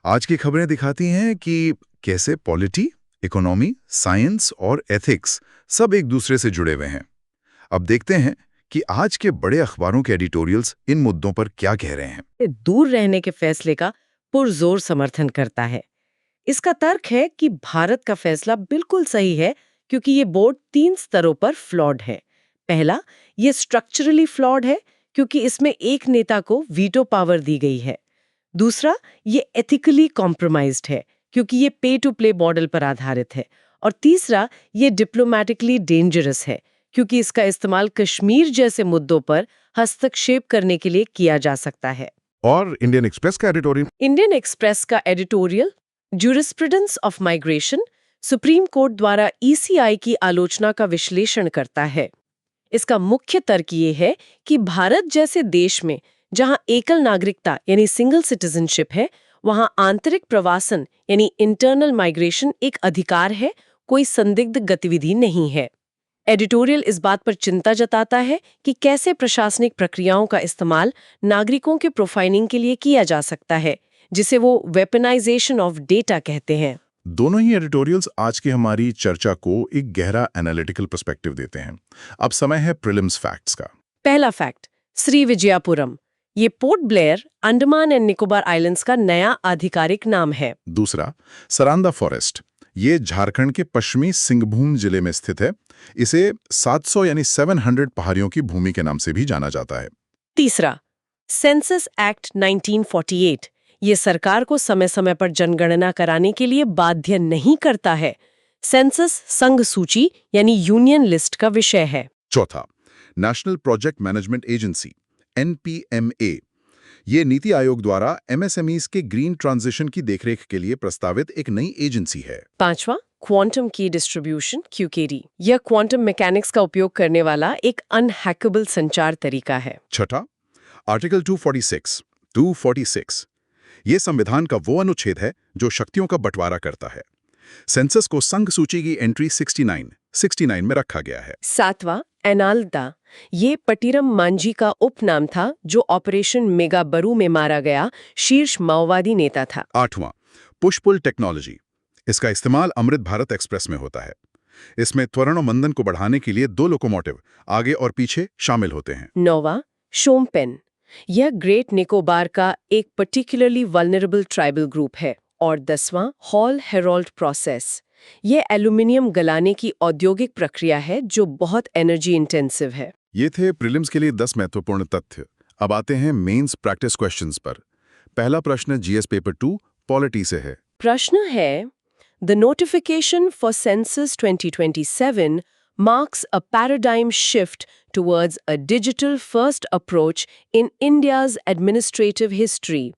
आज की खबरें दिखाती हैं कि कैसे पॉलिटी, इकोनॉमी, साइंस और एथिक्स सब एक दूसरे से जुड़े हुए हैं। अब देखते हैं कि आज के बड़े अखबारों के एडिटोरियल्स इन मुद्दों पर क्या कह रहे हैं। दूर रहने के फैसले का पुरजोर समर्थन करता है। इसका तर्क है कि भारत का फैसला बिल्कुल सही है क्योंकि ये बोर्ड 3 स्तरों पर फ्लॉड है। पहला, ये स्ट्रक्चरली फ्लॉड है क्योंकि इसमें एक नेता को वीटो पावर दी गई है। दूसरा, ये एथिकली कॉम्प्रोमाइज्ड है क्योंकि ये पे टू प्ले मॉडल पर आधारित है। और तीसरा, ये डिप्लोमैटिकली डेंजरस है क्योंकि इसका इस्तेमाल कश्मीर जैसे मुद्दों पर हस्तक्षेप करने के लिए किया जा सकता है। और इंडियन एक्सप्रेस का एडिटोरियल? इंडियन एक्सप्रेस का editorial jurisprudence of migration, supreme court द्वारा ईसीआई की आलोचना का विश्लेषण करता है। इसका मुख्य तर्क ये है कि भारत जैसे देश में जहां एकल नागरिकता यानी सिंगल सिटीजनशिप है, वहां आंतरिक प्रवासन यानी इंटरनल माइग्रेशन एक अधिकार है, कोई संदिग्ध गतिविधि नहीं है। एडिटोरियल इस बात पर चिंता जताता है कि कैसे प्रशासनिक प्रक्रियाओं का इस्तेमाल नागरिकों के प्रोफाइलिंग के लिए किया जा सकता है, जिसे वो वेपनाइजेशन ऑफ डेटा कहते हैं। दोनों ही एडिटोरियल्स आज की हमारी चर्चा को एक गहरा एनालिटिकल पर्सपेक्टिव देते हैं। अब समय है प्रीलिम्स फैक्ट्स का। पहला फैक्ट, श्रीविजयपुरम। ये port Blair, Andaman and Nicobar islands का नया आधिकारिक नाम है। दूसरा, सरांदा फॉरेस्ट। ये झारखंड के पश्चिमी सिंहभूम जिले में स्थित है। इसे 700 यानी 700 पहाड़ियों की भूमि के नाम से भी जाना जाता है। तीसरा, सेंसस एक्ट 1948। ये सरकार को समय समय पर जनगणना कराने के लिए बाध्य नहीं करता है। सेंसस संघ सूची यानी यूनियन लिस्ट का विषय है। चौथा, national project management agency NPMA। ये नीति आयोग द्वारा MSMEs के ग्रीन ट्रांजिशन की देखरेख के लिए प्रस्तावित एक नई एजेंसी है। पांचवा, क्वांटम की डिस्ट्रीब्यूशन QKD। यह क्वांटम मैकेनिक्स का उपयोग करने वाला एक अनहैकेबल संचार तरीका है। छठा, आर्टिकल 246। ये संविधान का वो अनुच्छेद है जो शक्तियों का बंटवारा करता है। सेंसस को संघ सूची की एंट्री 69 में रखा गया है। 7वां एनालदा, ये पटीरम मांझी का उपनाम था जो ऑपरेशन मेगाबरू में मारा गया शीर्ष माओवादी नेता था। 8वां पुश-पुल टेक्नोलॉजी, इसका इस्तेमाल अमृत भारत एक्सप्रेस में होता है। इसमें त्वरण और मंदन को बढ़ाने के लिए 2 लोकोमोटिव आगे और पीछे शामिल होते हैं। 9वां शोम्पेन, यह ग्रेट निकोबार का एक पर्टिकुलरली वल्नरेबल ट्राइबल ग्रुप है। और 10वां हॉल हेरोल्ड प्रोसेस, यह एल्यूमिनियम गलाने की औद्योगिक प्रक्रिया है जो बहुत एनर्जी इंटेंसिव है। ये थे प्रीलिम्स के लिए 10 महत्वपूर्ण तथ्य। अब आते हैं मेंस प्रैक्टिस क्वेश्चंस पर। पहला प्रश्न जीएस पेपर 2 पॉलिटी से है। प्रश्न है, the notification for census 2027 marks a paradigm shift towards a digital-first approach in India's administrative history.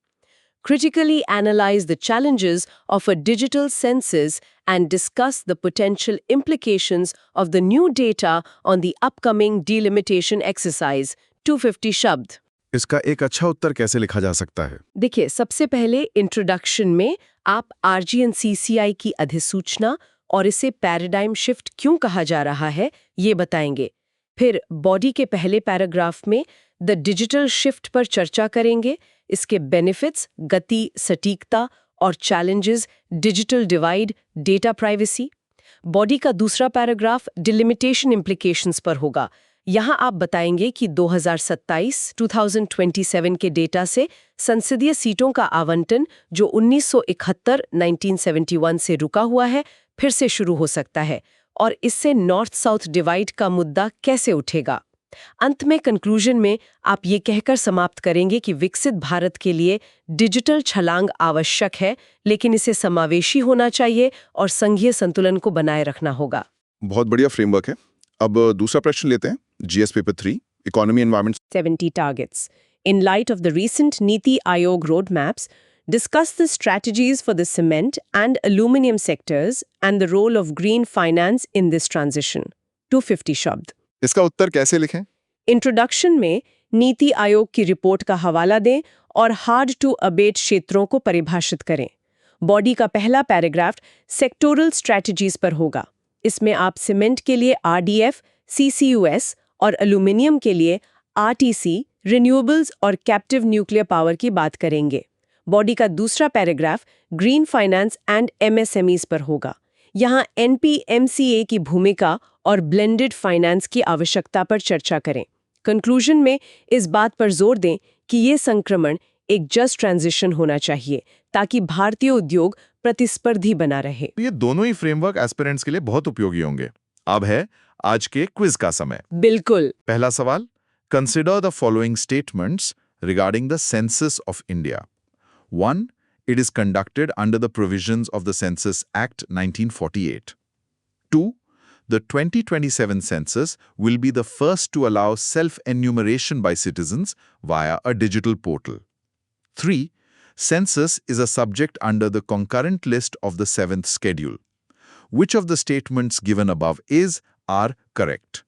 Critically analyze the challenges of a digital census and discuss the potential implications of the new data on the upcoming delimitation exercise. 250 शब्द। इसका एक अच्छा उत्तर कैसे लिखा जा सकता है? देखिए, सबसे पहले इंट्रोडक्शन में आप RGNCCI की अधिसूचना और इसे पैराडाइम शिफ्ट क्यों कहा जा रहा है ये बताएंगे। फिर बॉडी के पहले पैराग्राफ में द डिजिटल शिफ्ट पर चर्चा करेंगे, इसके बेनिफिट्स, गति, सटीकता और challenges, digital divide, data privacy. Body का दूसरा पैराग्राफ डिलिमिटेशन इम्प्लीकेशंस पर होगा। यहाँ आप बताएंगे कि 2027 के डेटा से संसदीय सीटों का आवंटन जो 1971 से रुका हुआ है फिर से शुरू हो सकता है और इससे नॉर्थ साउथ डिवाइड का मुद्दा कैसे उठेगा। अंत में कंक्लूजन में आप ये कहकर समाप्त करेंगे कि विकसित भारत के लिए डिजिटल छलांग आवश्यक है, लेकिन इसे समावेशी होना चाहिए और संघीय संतुलन को बनाए रखना होगा। बहुत बढ़िया फ्रेमवर्क है। अब दूसरा प्रश्न लेते हैं, GS paper 3 economy environment. 70 targets. In light of the recent Niti Aayog roadmaps, discuss the strategies for the cement and aluminum sectors and the role of green finance in this transition. 250 शब्द। इसका उत्तर कैसे लिखें? Introduction में नीति आयोग की report का हवाला दें और हार्ड टू अबेट क्षेत्रों को परिभाषित करें। बॉडी का पहला पैराग्राफ सेक्टोरल स्ट्रैटेजीज पर होगा। इसमें आप सीमेंट के लिए RDF, CCUS और एल्यूमिनियम के लिए RTC, रिन्यूएबल्स और कैप्टिव न्यूक्लियर पावर की बात करेंगे। बॉडी का दूसरा paragraph green finance and MSMEs पर होगा। यहाँ NPMCA की भूमिका और ब्लेंडेड फाइनेंस की आवश्यकता पर चर्चा करें। कंक्लूजन में इस बात पर जोर दें कि ये संक्रमण एक जस्ट ट्रांजिशन होना चाहिए ताकि भारतीय उद्योग प्रतिस्पर्धी बना रहे। ये दोनों ही फ्रेमवर्क एस्पिरेंट्स के लिए बहुत उपयोगी होंगे। अब है आज के क्विज का समय। बिल्कुल। पहला सवाल, consider the following statements regarding the census of India. 1. It is conducted under the provisions of the Census Act 1948. 2. The 2027 census will be the first to allow self-enumeration by citizens via a digital portal. 3. Census is a subject under the concurrent list of the 7th schedule. Which of the statements given above are correct?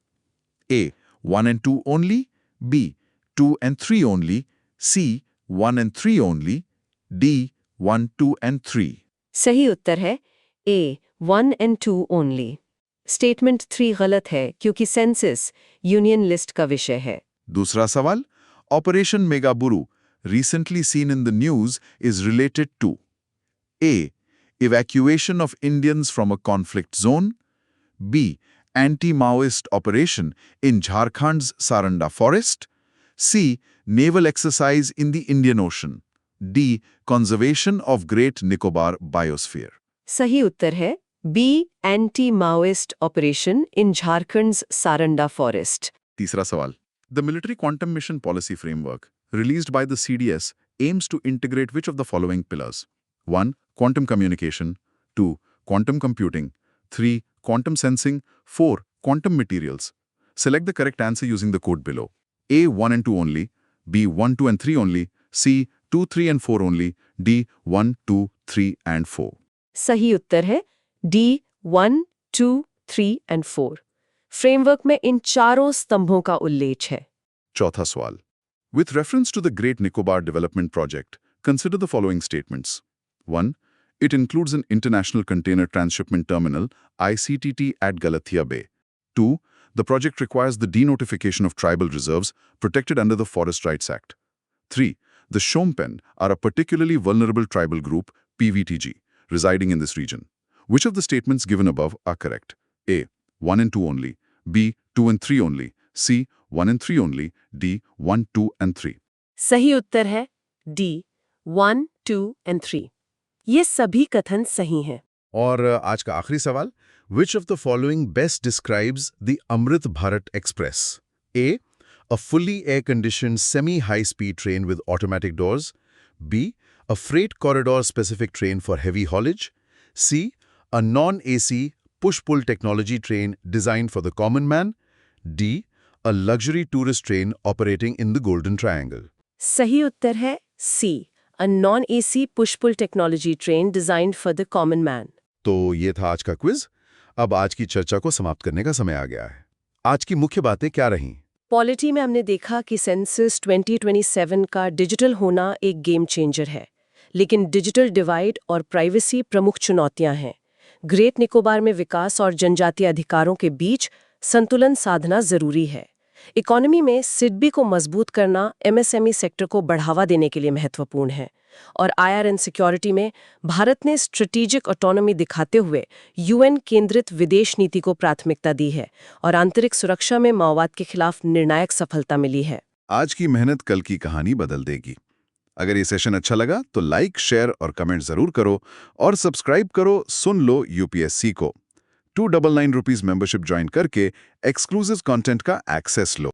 A. 1 and 2 only. B. 2 and 3 only. C. 1 and 3 only. D. 1, 2 and 3. सही उत्तर है A. 1 and 2 only. Statement 3 गलत है क्योंकि census union list का विषय है। दूसरा सवाल, operation मेगाबुरू recently seen in the news is related to A. Evacuation of Indians from a conflict zone. B. Anti-Maoist operation in Jharkhand's Saranda forest. C. Naval exercise in the Indian Ocean. D. Conservation of Great Nicobar Biosphere. सही उत्तर है B. Anti-Maoist operation in Jharkhand's Saranda forest. तीसरा सवाल, The Military Quantum Mission Policy Framework released by the CDS aims to integrate which of the following pillars? 1. Quantum communication. 2. Quantum computing. 3. Quantum sensing. 4. Quantum materials. Select the correct answer using the code below. A. 1 and 2 only. B. 1, 2 and 3 only. C. 2, 3 and 4 only. D. 1, 2, 3 and 4. सही उत्तर है D. 1, 2, 3 and 4. Framework में इन चारों स्तंभों का उल्लेख है। चौथा सवाल, With reference to the Great Nicobar Development Project, Consider the following statements. 1. It includes an International Container Transshipment Terminal, ICTT, at Galathia Bay. 2. The project requires the denotification of tribal reserves protected under the Forest Rights Act. 3. The Shompen are a particularly vulnerable tribal group, PVTG, residing in this region. Which of the statements given above are correct? A. 1 and 2 only. B. 2 and 3 only. C. 1 and 3 only. D. 1, 2 and 3. सही उत्तर है D, 1, 2 and 3। ये सभी कथन सही हैं। और आज का आखिरी सवाल, Which of the following best describes the Amrit Bharat Express? A. A fully air-conditioned semi-high-speed train with automatic doors. B. A freight corridor-specific train for heavy haulage. C. A non-AC push-pull technology train designed for the common man. D. A luxury tourist train operating in the Golden Triangle. सही उत्तर है C, a non-AC push-pull technology train designed for the common man। तो ये था आज का quiz. अब आज की चर्चा को समाप्त करने का समय आ गया है। आज की मुख्य बातें क्या रहीं? पॉलिटी में हमने देखा कि सेंसस 2027 का डिजिटल होना एक गेम चेंजर है, लेकिन डिजिटल डिवाइड और प्राइवेसी प्रमुख चुनौतियां हैं। ग्रेट निकोबार में विकास और जनजातीय अधिकारों के बीच संतुलन साधना जरूरी है। इकोनॉमी में सिडबी को मजबूत करना एमएसएमई सेक्टर को बढ़ावा देने के लिए महत्वपूर्ण है, और आईआर एंड सिक्योरिटी में भारत ने स्ट्रेटेजिक ऑटोनॉमी दिखाते हुए यूएन केंद्रित विदेश नीति को प्राथमिकता दी है और आंतरिक सुरक्षा में माओवाद के खिलाफ निर्णायक सफलता मिली है। आज की मेहनत कल की कहानी बदल देगी। अगर ये सेशन अच्छा लगा तो लाइक, शेयर और कमेंट जरूर करो और सब्सक्राइब करो सुन लो यूपीएससी को। 299 रुपीस मेंबरशिप ज्वाइन करके एक्सक्लूसिव कंटेंट का एक्सेस लो।